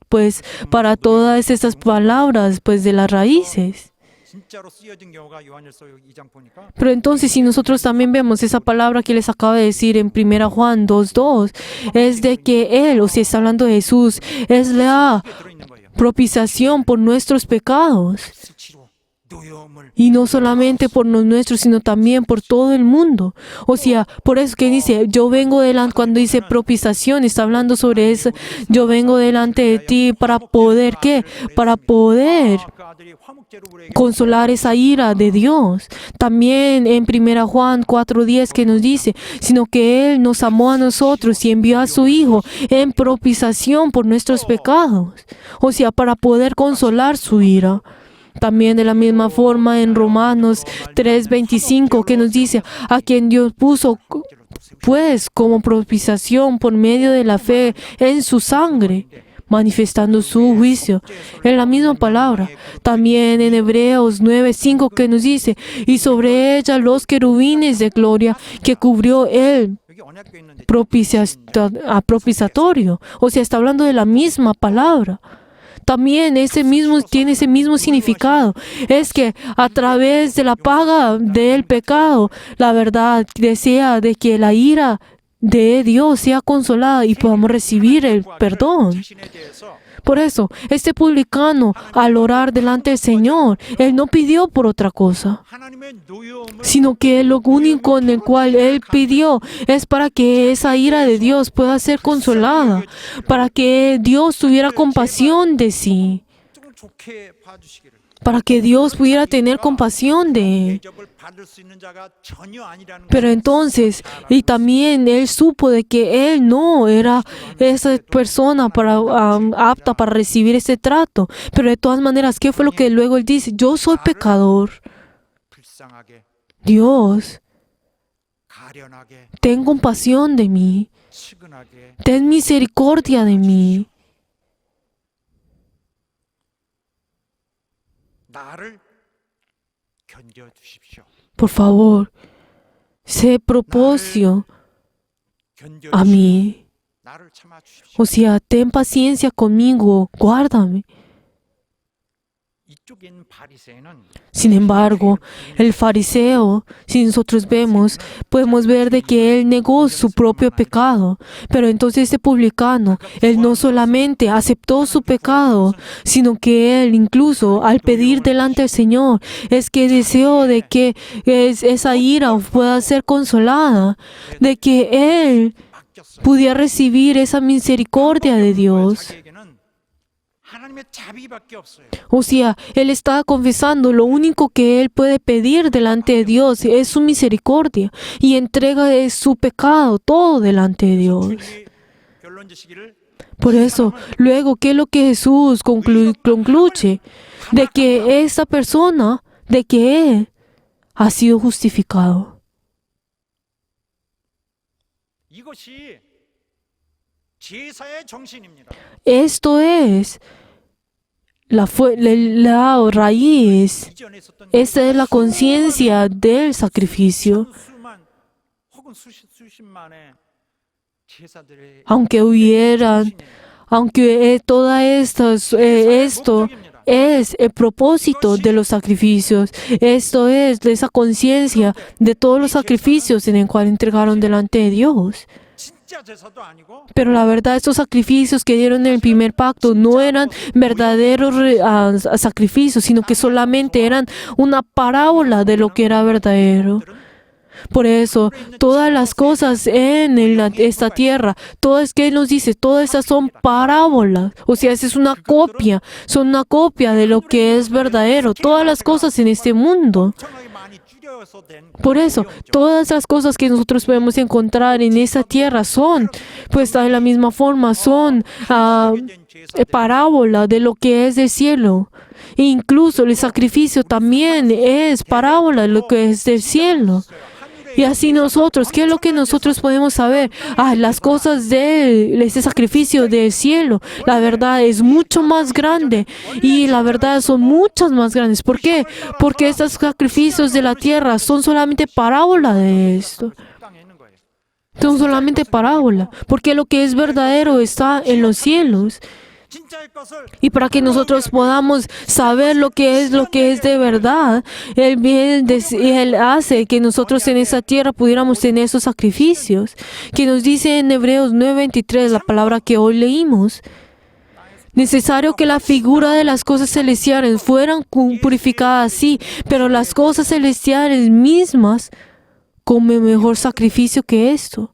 Speaker 1: todas estas palabras, de las raíces.
Speaker 3: 진짜로 쓰여진 경우가 요한일서 2장 보니까
Speaker 1: Pero entonces, si nosotros también vemos esa palabra que les acabo de decir en 1 Juan 2:2, es de que Él, o sea, está hablando de Jesús, es la
Speaker 3: 들어 있는 거예요.
Speaker 1: propiciación por nuestros pecados.
Speaker 3: 수치로 노여움을
Speaker 1: Y no solamente por los nuestros, sino también por todo el mundo. O sea, por eso que dice, yo vengo delante, cuando dice propiciación, está hablando sobre eso, yo vengo delante de ti para poder, ¿qué? Para poder
Speaker 3: 그 아들이 화목제로 우리에게
Speaker 1: consolar esa ira de Dios. También en 1 Juan 4:10 que nos dice, sino que Él nos amó a nosotros y envió a su Hijo en propiciación por nuestros pecados. O sea, para poder consolar su ira. También de la misma forma en Romanos 3:25 que nos dice, a quien Dios puso pues como propiciación por medio de la fe en su sangre, manifestando su juicio. En la misma palabra. También en Hebreos 9:5 que nos dice, y sobre ella los querubines de gloria que cubrió Él
Speaker 3: 여기 언약궤 있는데
Speaker 1: propiciatorio. O sea, está hablando de la misma palabra. También tiene ese mismo significado. Es que a través de la paga del pecado, la verdad desea de que la ira de Dios sea consolada y podamos recibir el perdón.
Speaker 3: 자신에 대해서
Speaker 1: Por eso, este publicano, al orar delante del Señor, él no pidió por otra cosa,
Speaker 3: 하나님의 노여움을
Speaker 1: sino que lo único en el cual él pidió es para que esa ira de Dios pueda ser consolada, para que Dios tuviera compasión de sí,
Speaker 3: 좀 좋게 봐주시기를.
Speaker 1: para que Dios pudiera tener compasión de él.
Speaker 3: 대접을 받을 수 있는 자가 전혀 아니라는
Speaker 1: Pero entonces, y también él supo de que él no era esa persona apta para recibir ese trato. Pero de todas maneras, ¿qué fue lo que luego él dice? Yo soy pecador.
Speaker 3: 불쌍하게,
Speaker 1: Dios,
Speaker 3: 가련하게,
Speaker 1: ten compasión de mí.
Speaker 3: 측은하게
Speaker 1: Ten misericordia de mí.
Speaker 3: 나를 견뎌 주십시오.
Speaker 1: Por favor, sé propicio
Speaker 3: 견뎌
Speaker 1: a
Speaker 3: 주시고
Speaker 1: mí.
Speaker 3: 나를 참아 주십시오.
Speaker 1: O sea, ten paciencia conmigo, guárdame.
Speaker 3: 이쪽에 있는 바리새인은
Speaker 1: Sin embargo, el fariseo, si nosotros vemos, podemos ver de que él negó su propio pecado. Pero entonces este publicano, él no solamente aceptó su pecado, sino que él incluso al pedir delante del Señor, es que deseó de que esa ira pueda ser consolada, de que él
Speaker 3: 맡겼어요.
Speaker 1: pudiera recibir esa misericordia de Dios.
Speaker 3: 자기에게는 하나님의 자비밖에 없어요.
Speaker 1: O sea, él estaba confesando lo único que él puede pedir delante de Dios es su misericordia y entrega de su pecado todo delante de Dios.
Speaker 3: 주님이 결론 지시기를
Speaker 1: Por eso, luego, ¿qué es lo que Jesús concluye? De que esta persona, de que él ha sido justificado.
Speaker 3: 이것이 제사의 정신입니다.
Speaker 1: Esto es la raíz.
Speaker 3: 이전에 있었던
Speaker 1: Esta es la conciencia del sacrificio.
Speaker 3: 수만 혹은 수십만의 제사들의
Speaker 1: Aunque hubieran, aunque toda esto es el propósito de los sacrificios. Esto es de esa conciencia de todos los sacrificios en el cual entregaron delante de Dios.
Speaker 3: 진짜 제사도 아니고
Speaker 1: Pero la verdad, estos sacrificios que dieron en el primer pacto no eran verdaderos sacrificios, sino que solamente eran una parábola de lo que era verdadero. Por eso, todas las cosas en esta tierra, todo es que Él nos dice, todas esas son parábolas. O sea, esa es una copia, son una copia de lo que es verdadero. Todas las cosas en este mundo.
Speaker 3: 엄청나게 많이 줄여서 된
Speaker 1: Por eso, todas las cosas que nosotros podemos encontrar en esta tierra son, pues de la misma forma, son parábola de lo que es del cielo. E incluso el sacrificio también es parábola de lo que es del cielo. Y así nosotros, ¿qué es lo que nosotros podemos saber? Las cosas de ese sacrificio del cielo, la verdad es mucho más grande y la verdad son muchas más grandes. ¿Por qué? Porque estos sacrificios de la tierra son solamente parábola de esto.
Speaker 3: 땅에 있는 거예요.
Speaker 1: Son solamente parábola, porque lo que es verdadero está en los cielos.
Speaker 3: 진짜의 것을
Speaker 1: Y para que nosotros podamos saber lo que es de verdad, Él hace que nosotros en esa tierra pudiéramos tener esos sacrificios, que nos dice en Hebreos 9:23, la palabra que hoy leímos. Necesario que la figura de las cosas celestiales fueran purificadas así, pero las cosas celestiales mismas como mejor sacrificio que esto.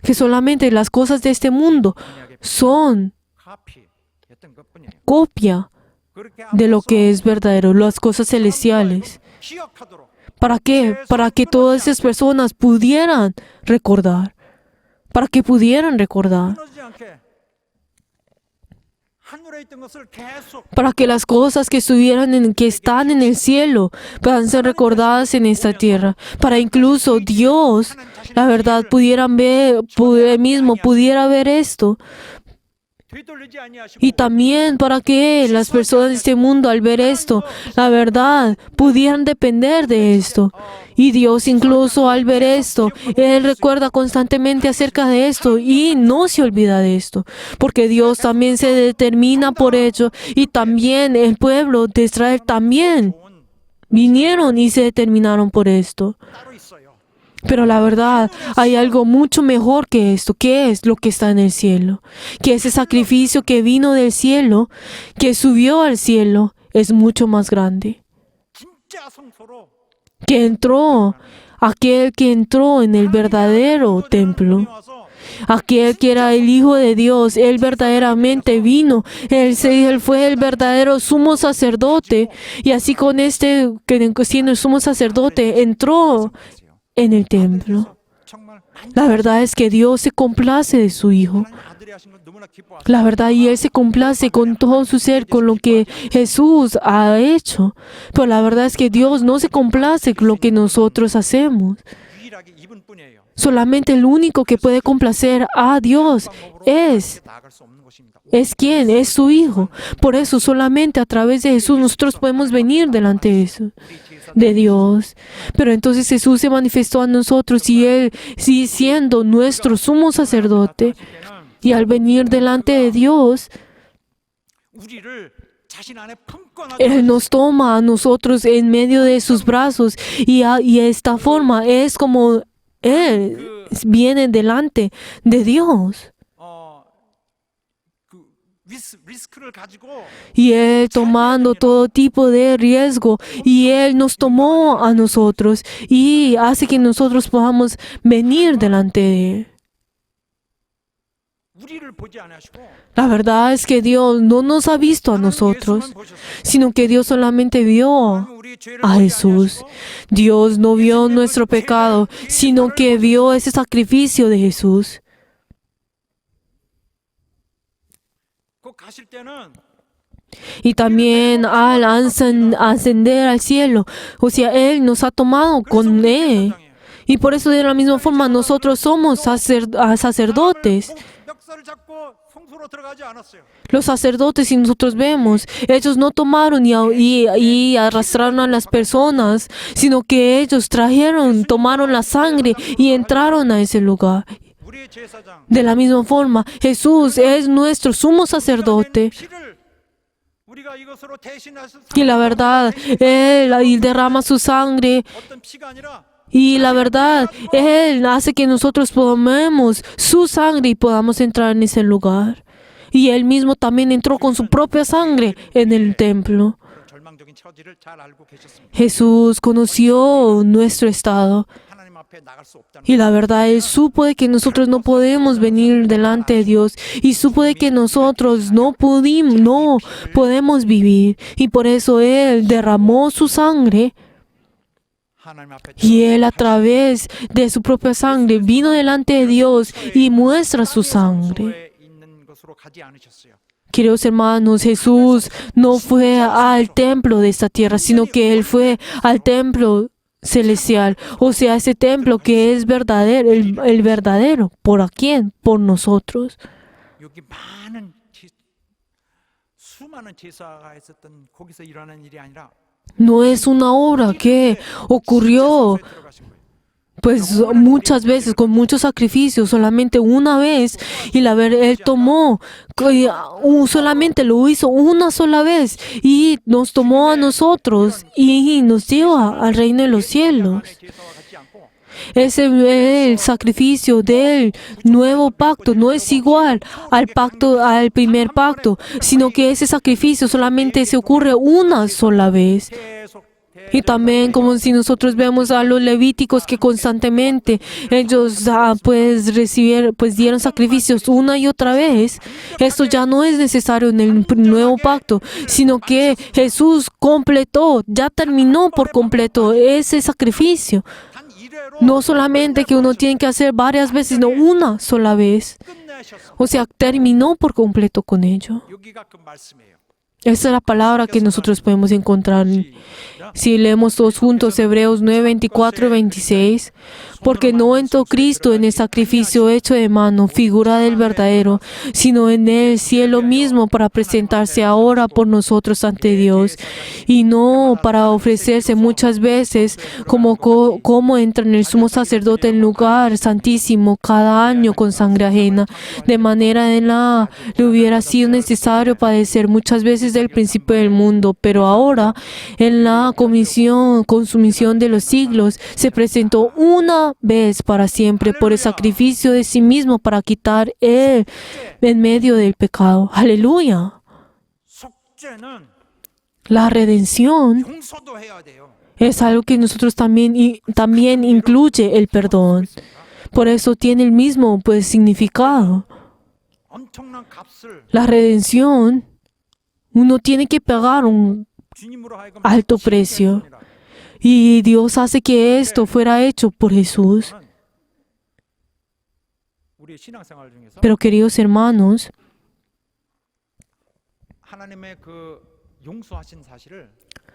Speaker 1: Que solamente las cosas de este mundo son
Speaker 3: 카피였던 것뿐이에요.
Speaker 1: copia
Speaker 3: 그렇게
Speaker 1: de lo que es verdadero, las cosas celestiales.
Speaker 3: 기억하도록
Speaker 1: ¿Para qué? Para que todas esas personas pudieran recordar. Para que pudieran recordar.
Speaker 3: 무너지지 않게 하늘에 있던 것을 계속
Speaker 1: Para que las cosas que están en el cielo puedan ser recordadas en esta tierra. Para incluso Dios, la verdad, pudiera ver esto.
Speaker 3: 되돌리지 아니하시고
Speaker 1: Y también para que las personas de este mundo al ver esto, la verdad, pudieran depender de esto. Y Dios incluso al ver esto, Él recuerda constantemente acerca de esto y no se olvida de esto. Porque Dios también se determina por ello y también el pueblo de Israel también vinieron y se determinaron por esto.
Speaker 3: 따로 있어요.
Speaker 1: Pero la verdad, hay algo mucho mejor que esto, que es lo que está en el cielo. Que ese sacrificio que vino del cielo, que subió al cielo, es mucho más grande.
Speaker 3: 진짜 성소로
Speaker 1: Aquel que entró en el verdadero templo.
Speaker 3: 와서
Speaker 1: Aquel que era el Hijo de Dios, Él verdaderamente vino. Él fue el verdadero sumo sacerdote. Y así con que siendo el sumo sacerdote, entró en el templo.
Speaker 3: 정말
Speaker 1: La verdad es que Dios se complace de su Hijo.
Speaker 3: 아들이 하신 걸 너무나 기뻐하세요.
Speaker 1: La verdad, y Él se complace con todo su ser, con lo que Jesús ha hecho. Pero la verdad es que Dios no se complace con lo que nosotros hacemos.
Speaker 3: 유일하게 이분뿐이에요.
Speaker 1: Solamente el único que puede complacer a Dios es
Speaker 3: 나아갈 수 없는 것입니다.
Speaker 1: quién, es su Hijo. Por eso solamente a través de Jesús nosotros podemos venir delante de eso, de Dios. Pero entonces Jesús se manifestó a nosotros y Él sigue siendo nuestro sumo sacerdote. Y al venir delante de Dios,
Speaker 3: 우리를 자신 안에 품고
Speaker 1: Él nos toma a nosotros en medio de sus brazos y de esta forma es como Él viene delante de Dios.
Speaker 3: 그 리스크를 가지고
Speaker 1: Y Él tomando todo tipo de riesgo y Él nos tomó a nosotros y hace que nosotros podamos venir delante de Él.
Speaker 3: 우리를 보지 않으시고
Speaker 1: La verdad es que Dios no nos ha visto a nosotros, sino que Dios solamente vio
Speaker 3: 우리의 죄를
Speaker 1: a
Speaker 3: 보지
Speaker 1: Jesús.
Speaker 3: 않으시고
Speaker 1: Dios no vio nuestro pecado, sino que vio ese sacrificio de Jesús.
Speaker 3: 꼭 가실 때는
Speaker 1: Y también al ascender al cielo, o sea, Él nos ha tomado con Él. Y por eso de la misma forma nosotros somos sacerdotes.
Speaker 3: 멱살을 잡고 성소로 들어가지 않았어요.
Speaker 1: Los sacerdotes, si nosotros vemos, ellos no tomaron y arrastraron a las personas, sino que ellos tomaron la sangre y entraron a ese lugar.
Speaker 3: 우리의 제사장
Speaker 1: De la misma forma, Jesús es nuestro sumo sacerdote.
Speaker 3: 피를 우리가 이것으로 대신해서
Speaker 1: Y la verdad, Él derrama su sangre.
Speaker 3: 어떤 피가 아니라
Speaker 1: Y la verdad, Él hace que nosotros tomemos su sangre y podamos entrar en ese lugar. Y Él mismo también entró con su propia sangre en el templo.
Speaker 3: 그런 절망적인 처지를 잘 알고 계셨습니다.
Speaker 1: Jesús conoció nuestro estado.
Speaker 3: 하나님 앞에 나갈 수 없다는
Speaker 1: Y la verdad, Él supo de que nosotros no podemos venir delante de Dios. Y supo de que nosotros no podemos vivir. Y por eso Él derramó su sangre.
Speaker 3: 하나님 앞에
Speaker 1: Y Él a través de su propia sangre vino delante de Dios y muestra su sangre.
Speaker 3: 성소에 있는 것으로 가지 않으셨어요.
Speaker 1: Queridos hermanos, Jesús no fue al templo de esta tierra, sino que Él fue al templo celestial. O sea, ese templo que es verdadero, el verdadero. ¿Por a quién? Por nosotros.
Speaker 3: 여기 수많은 제사가 있었던 거기서 일어난 일이 아니라
Speaker 1: No es una obra que ocurrió pues muchas veces con muchos sacrificios, solamente una vez. Y Él tomó, solamente lo hizo una sola vez y nos tomó a nosotros y nos lleva al reino de los cielos. Es el sacrificio del nuevo pacto, no es igual al primer pacto, sino que ese sacrificio solamente se ocurre una sola vez. Y también como si nosotros vemos a los levíticos que constantemente ellos dieron sacrificios una y otra vez. Esto ya no es necesario en el nuevo pacto, sino que Jesús ya terminó por completo ese sacrificio. No solamente que uno tiene que hacer varias veces, sino una sola vez. O sea, terminó por completo con ello.
Speaker 3: 여기가 그 말씀이에요.
Speaker 1: Esa es la palabra que nosotros podemos encontrar. Si leemos todos juntos Hebreos 9, 24 y 26. Porque no entró Cristo en el sacrificio hecho de mano, figura del verdadero, sino en el cielo mismo para presentarse ahora por nosotros ante Dios. Y no para ofrecerse muchas veces como entra en el sumo sacerdote en el lugar santísimo cada año con sangre ajena. De manera le hubiera sido necesario padecer muchas veces del principio del mundo, pero ahora en la consumición de los siglos se presentó una vez para siempre por el sacrificio de sí mismo para quitar Él en medio del pecado. Aleluya.
Speaker 3: 속죄는
Speaker 1: La redención
Speaker 3: 용서도 해야 돼요.
Speaker 1: es algo que nosotros también incluye el perdón. Por eso tiene el mismo significado.
Speaker 3: 엄청난 값을
Speaker 1: La redención, uno tiene que pagar un
Speaker 3: 주님으로 하여금
Speaker 1: alto precio. Y Dios hace que esto fuera hecho por Jesús.
Speaker 3: 우리의 신앙생활 중에서
Speaker 1: Pero queridos hermanos,
Speaker 3: 하나님의 그 용서하신 사실을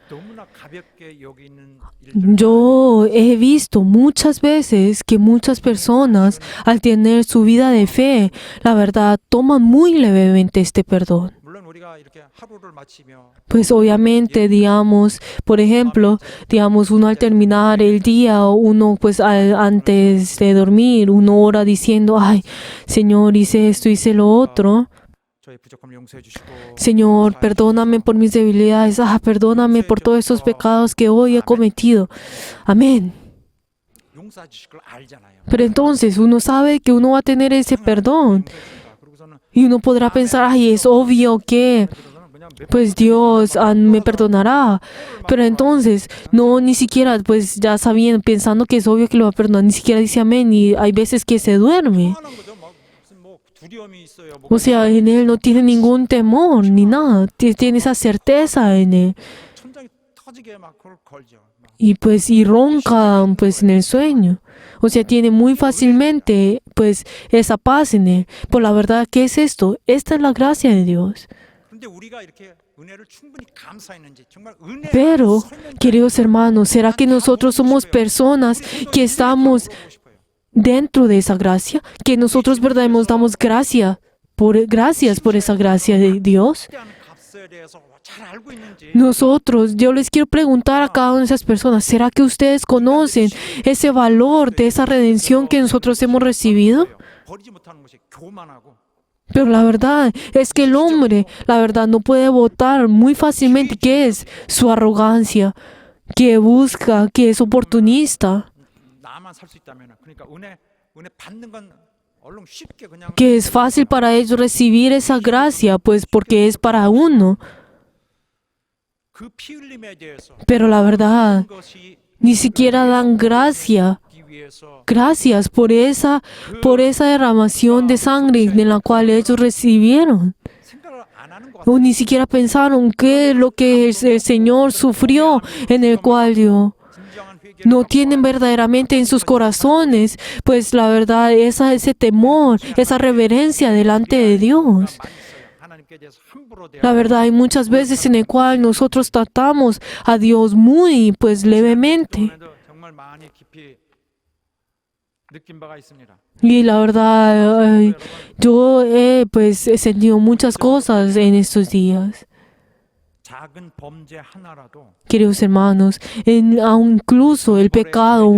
Speaker 3: 너무나 가볍게 여기는 일들을
Speaker 1: yo he visto muchas veces que muchas personas, al tener su vida de fe, la verdad, toman muy levemente este perdón.
Speaker 3: 물론 우리가 이렇게 하루를 마치며
Speaker 1: Pues obviamente, digamos, por ejemplo, digamos, uno al terminar el día, uno pues antes de dormir, uno ora diciendo, ay, Señor, hice esto, hice lo otro.
Speaker 3: 저의 부족함을 용서해 주시고
Speaker 1: Señor, perdóname por mis debilidades. Perdóname por todos esos pecados que hoy he cometido. Amén.
Speaker 3: 용서해 주실 걸 알잖아요.
Speaker 1: Pero entonces uno sabe que uno va a tener ese perdón.
Speaker 3: 그러고서는
Speaker 1: Y uno podrá pensar, ay, es obvio que pues Dios me perdonará. Pero entonces, no, ni siquiera, pues ya sabiendo, pensando que es obvio que lo va a perdonar, ni siquiera dice amén. Y hay veces que se duerme.
Speaker 3: 편안한 거죠. 막 무슨 뭐 두려움이 있어요.
Speaker 1: O sea, en él no tiene ningún temor ni nada. Tiene esa certeza en él.
Speaker 3: 천장이 터지게 막 그걸 걸죠. 막
Speaker 1: Y ronca pues en el sueño. O sea, tiene muy fácilmente pues esa paz en él. Por la verdad, ¿qué es esto? Esta es la gracia de Dios.
Speaker 3: 근데 우리가 이렇게 은혜를 충분히 감사했는지 정말 은혜
Speaker 1: Pero, queridos hermanos, ¿será que nosotros somos personas que estamos dentro de esa gracia? Que nosotros verdaderamente damos gracias por esa gracia de Dios.
Speaker 3: 값에 대해서 잘 알고 있는지
Speaker 1: Nosotros, yo les quiero preguntar a cada una de esas personas, ¿será que ustedes conocen ese valor de esa redención que nosotros hemos recibido?
Speaker 3: 버리지 못하는 것이 교만하고
Speaker 1: Pero la verdad es que el hombre, la verdad, no puede votar muy fácilmente que es su arrogancia, que busca, que es oportunista,
Speaker 3: 나만 살 수 있다면 그러니까 은혜 받는 건 얼른 쉽게 그냥
Speaker 1: que es fácil para ellos recibir esa gracia, pues porque es para uno.
Speaker 3: 그 피 흘림에 대해서
Speaker 1: Pero la verdad,
Speaker 3: 것이
Speaker 1: ni siquiera dan gracia.
Speaker 3: 이 위해서
Speaker 1: Gracias por esa derramación de sangre en la cual ellos recibieron.
Speaker 3: 생각을 안 하는 것
Speaker 1: O ni siquiera pensaron qué es lo que el Señor sufrió en el cual dio.
Speaker 3: 진정한 회개를
Speaker 1: No tienen verdaderamente en sus corazones, pues la verdad, ese temor, esa reverencia delante de Dios.
Speaker 3: 많이 있어요. 하나님께 대해서 함부로
Speaker 1: La verdad, hay muchas veces en el cual nosotros tratamos a Dios muy, pues levemente.
Speaker 3: 대해서 정말 많이 깊이 느낀 바가 있습니다.
Speaker 1: Y la verdad, yo pues he sentido muchas cosas en estos días.
Speaker 3: 작은 범죄 하나라도
Speaker 1: Queridos hermanos, incluso el pecado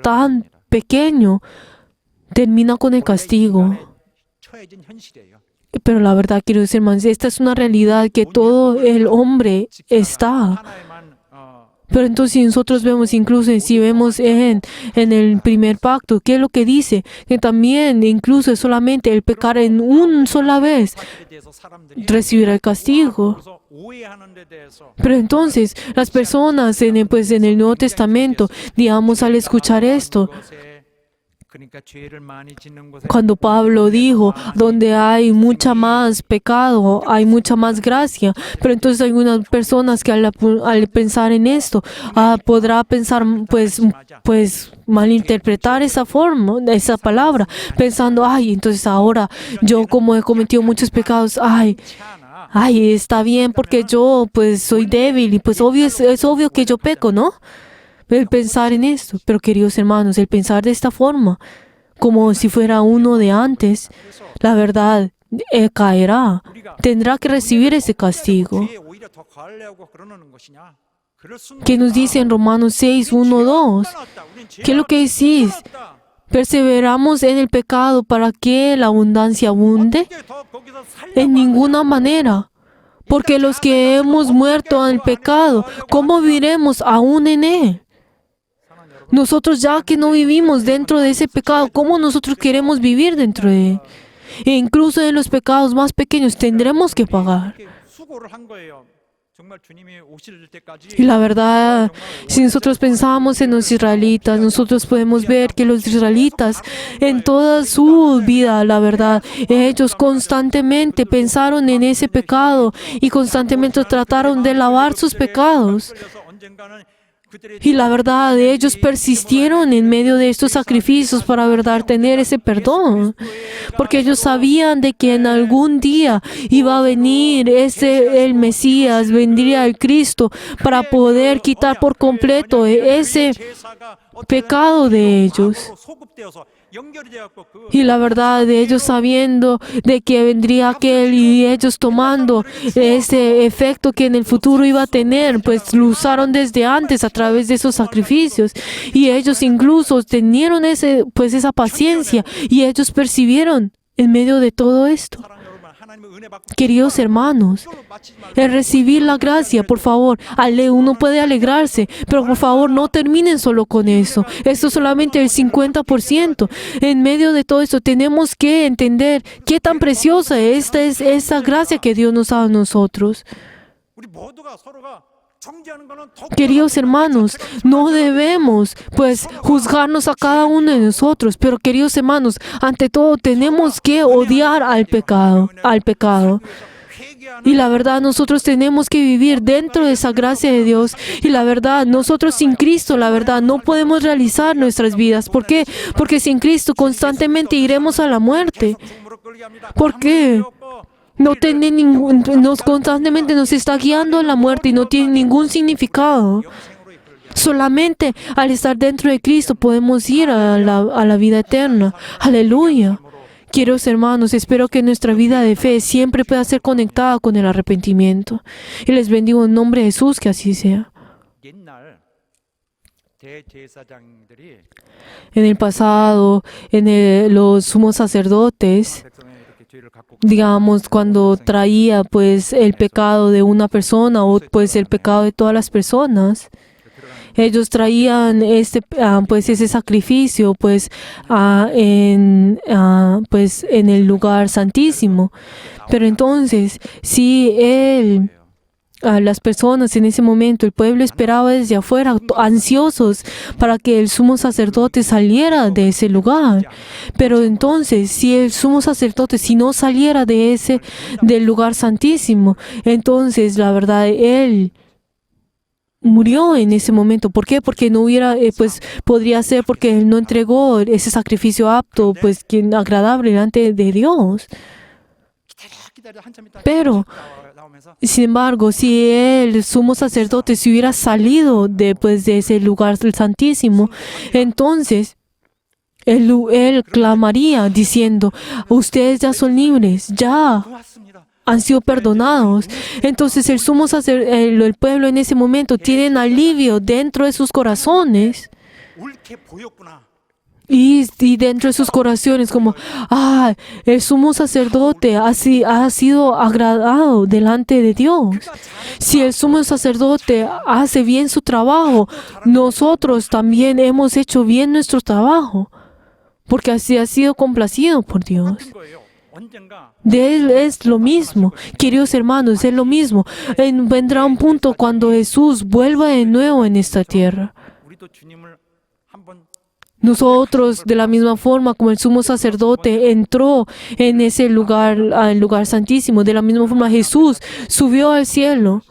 Speaker 1: tan pequeño termina con el castigo.
Speaker 3: 처해진 현실이에요.
Speaker 1: Pero la verdad, queridos hermanos, esta es una realidad que todo el hombre está.
Speaker 3: 하나에만
Speaker 1: Pero entonces si nosotros vemos, incluso si vemos en el primer pacto, ¿qué es lo que dice? Que también, incluso solamente el pecar en una sola vez,
Speaker 3: 사실에 대해서 사람들이
Speaker 1: recibirá el castigo.
Speaker 3: 그래서 오해하는 데 대해서
Speaker 1: Pero entonces, las personas en el Nuevo Testamento, digamos, al escuchar esto,
Speaker 3: 그것에 그러니까 죄를 많이 짓는 곳에
Speaker 1: cuando Pablo dijo, donde hay mucha más pecado, hay mucha más gracia. Pero entonces hay unas personas que al pensar en esto, podrá pensar, pues malinterpretar esa forma, esa palabra, pensando, ay, entonces ahora yo como he cometido muchos pecados, ay, está bien porque yo pues soy débil y pues es obvio que yo peco, ¿no? El pensar en esto, pero queridos hermanos, el pensar de esta forma, como si fuera uno de antes, la verdad caerá, tendrá que recibir ese castigo.
Speaker 3: 죄에 오히려 더 가하려고 그러는 것이냐? 그럴 수는
Speaker 1: ¿Qué nos dice en Romanos 6, 1, 2? ¿Qué es lo que decís? ¿Perseveramos en el pecado para que la abundancia abunde? En ninguna manera. Porque los que hemos muerto en el pecado, ¿cómo viviremos aún en él? Nosotros ya que no vivimos dentro de ese pecado, ¿cómo nosotros queremos vivir dentro de él? E incluso en los pecados más pequeños tendremos que pagar.
Speaker 3: 수고를 한 거예요. 정말 주님이 오실 때까지
Speaker 1: Y la verdad, si nosotros pensamos en los israelitas, nosotros podemos ver que los israelitas en toda su vida, la verdad, ellos constantemente pensaron en ese pecado y constantemente trataron de lavar sus pecados.
Speaker 3: 그래서 언젠가는
Speaker 1: Y la verdad, ellos persistieron en medio de estos sacrificios para verdad tener ese perdón. Porque ellos sabían de que en algún día iba a venir el Mesías, vendría el Cristo para poder quitar por completo ese pecado de ellos. Y la verdad, de ellos sabiendo de que vendría aquel y ellos tomando ese efecto que en el futuro iba a tener, pues lo usaron desde antes a través de esos sacrificios. Y ellos incluso tenieron esa paciencia y ellos percibieron en medio de todo esto. Queridos hermanos, el recibir la gracia, por favor, uno puede alegrarse, pero por favor no terminen solo con eso. Esto es solamente el 50%. En medio de todo esto tenemos que entender qué tan preciosa es esta gracia que Dios nos da a nosotros. Queridos hermanos, no debemos juzgarnos a cada uno de nosotros, pero queridos hermanos, ante todo tenemos que odiar al pecado. Y la verdad, nosotros tenemos que vivir dentro de esa gracia de Dios. Y la verdad, nosotros sin Cristo, la verdad, no podemos realizar nuestras vidas. ¿Por qué? Porque sin Cristo constantemente iremos a la muerte. ¿Por qué? Constantemente nos está guiando a la muerte y no tiene ningún significado. Solamente al estar dentro de Cristo podemos ir a la vida eterna. Aleluya. Queridos hermanos, espero que nuestra vida de fe siempre pueda ser conectada con el arrepentimiento. Y les bendigo en nombre de Jesús, que así sea. En el pasado, los sumos sacerdotes, digamos, cuando traía el pecado de una persona o el pecado de todas las personas, ellos traían ese sacrificio en el lugar santísimo. Pero entonces, si las personas en ese momento, el pueblo esperaba desde afuera, ansiosos para que el sumo sacerdote saliera de ese lugar. Pero entonces, si el sumo sacerdote, si no saliera del lugar santísimo, entonces la verdad, él murió en ese momento. ¿Por qué? Porque no hubiera, podría ser porque él no entregó ese sacrificio apto, agradable delante de Dios. Pero sin embargo, si el sumo sacerdote se hubiera salido de ese lugar del Santísimo, entonces él clamaría diciendo: ustedes ya son libres, ya han sido perdonados. Entonces el sumo sacerdote, el pueblo en ese momento tienen alivio dentro de sus corazones. Y dentro de sus corazones como, el sumo sacerdote ha sido agradado delante de Dios. Si el sumo sacerdote hace bien su trabajo, nosotros también hemos hecho bien nuestro trabajo, porque así ha sido complacido por Dios. De Él es lo mismo, queridos hermanos, es lo mismo. Vendrá un punto cuando Jesús vuelva de nuevo en esta tierra. Nosotros, de la misma forma como el sumo sacerdote entró en ese lugar, al lugar santísimo, de la misma forma Jesús subió al cielo.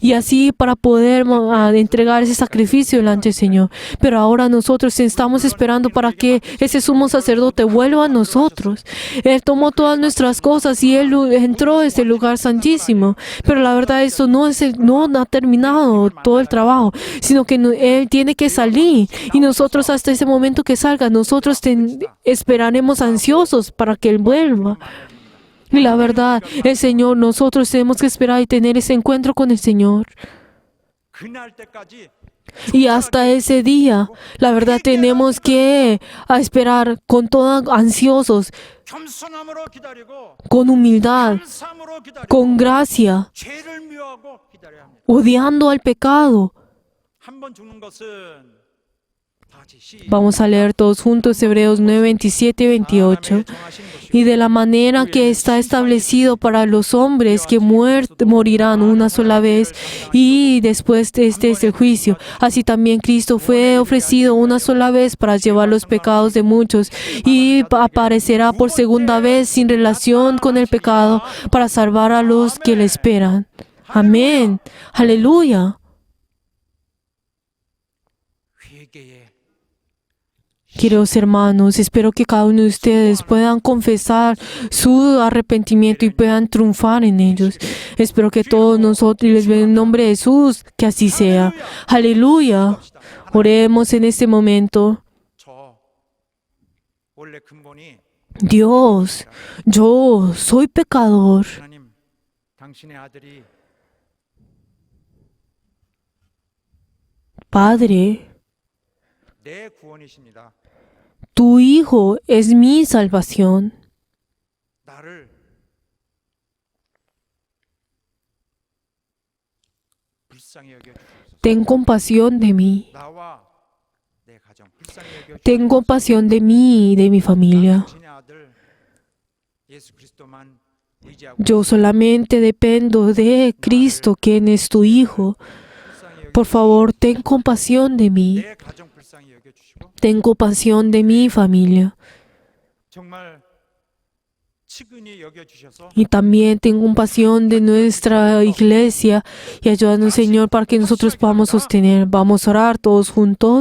Speaker 1: Y así para poder entregar ese sacrificio delante del Señor. Pero ahora nosotros estamos esperando para que ese sumo sacerdote vuelva a nosotros. Él tomó todas nuestras cosas y Él entró a ese lugar santísimo. Pero la verdad, esto no ha terminado todo el trabajo, sino que Él tiene que salir. Y nosotros hasta ese momento que salga, nosotros esperaremos ansiosos para que Él vuelva. Y la verdad, el Señor, nosotros tenemos que esperar y tener ese encuentro con el Señor. Y hasta ese día, la verdad, tenemos que esperar ansiosos, con humildad, con gracia, odiando al pecado. Vamos a leer todos juntos Hebreos 9, 27 y 28. Y de la manera que está establecido para los hombres que morirán una sola vez y después de este es el juicio. Así también Cristo fue ofrecido una sola vez para llevar los pecados de muchos y aparecerá por segunda vez sin relación con el pecado para salvar a los que le esperan. Amén. Aleluya. Queridos hermanos, espero que cada uno de ustedes puedan confesar su arrepentimiento y puedan triunfar en ellos. Espero que todos nosotros les ven en nombre de Jesús, que así sea. Aleluya. Oremos en este momento.
Speaker 3: 저 원래 근본이
Speaker 1: Dios, yo soy pecador.
Speaker 3: 하나님, 당신의 아들이
Speaker 1: Padre,
Speaker 3: 내 구원이십니다.
Speaker 1: tu Hijo es mi salvación.
Speaker 3: 나를 불쌍히 여겨 주옵소서.
Speaker 1: Ten compasión de mí.
Speaker 3: 나와 내 가정 불쌍히 여겨
Speaker 1: Ten compasión de mí y de mi familia.
Speaker 3: 당신의 아들 예수 그리스도만 의지하고
Speaker 1: Yo solamente dependo de Cristo, quien es tu Hijo.
Speaker 3: 불쌍히 여겨
Speaker 1: Por favor, ten compasión de mí.
Speaker 3: 내 가정 불쌍히 여겨 주시고
Speaker 1: Ten compasión de mi familia.
Speaker 3: 정말 측은히 여겨 주셔서
Speaker 1: Y también ten compasión de nuestra iglesia y ayúdanos, Señor, para que nosotros podamos sostener. Vamos a orar todos juntos.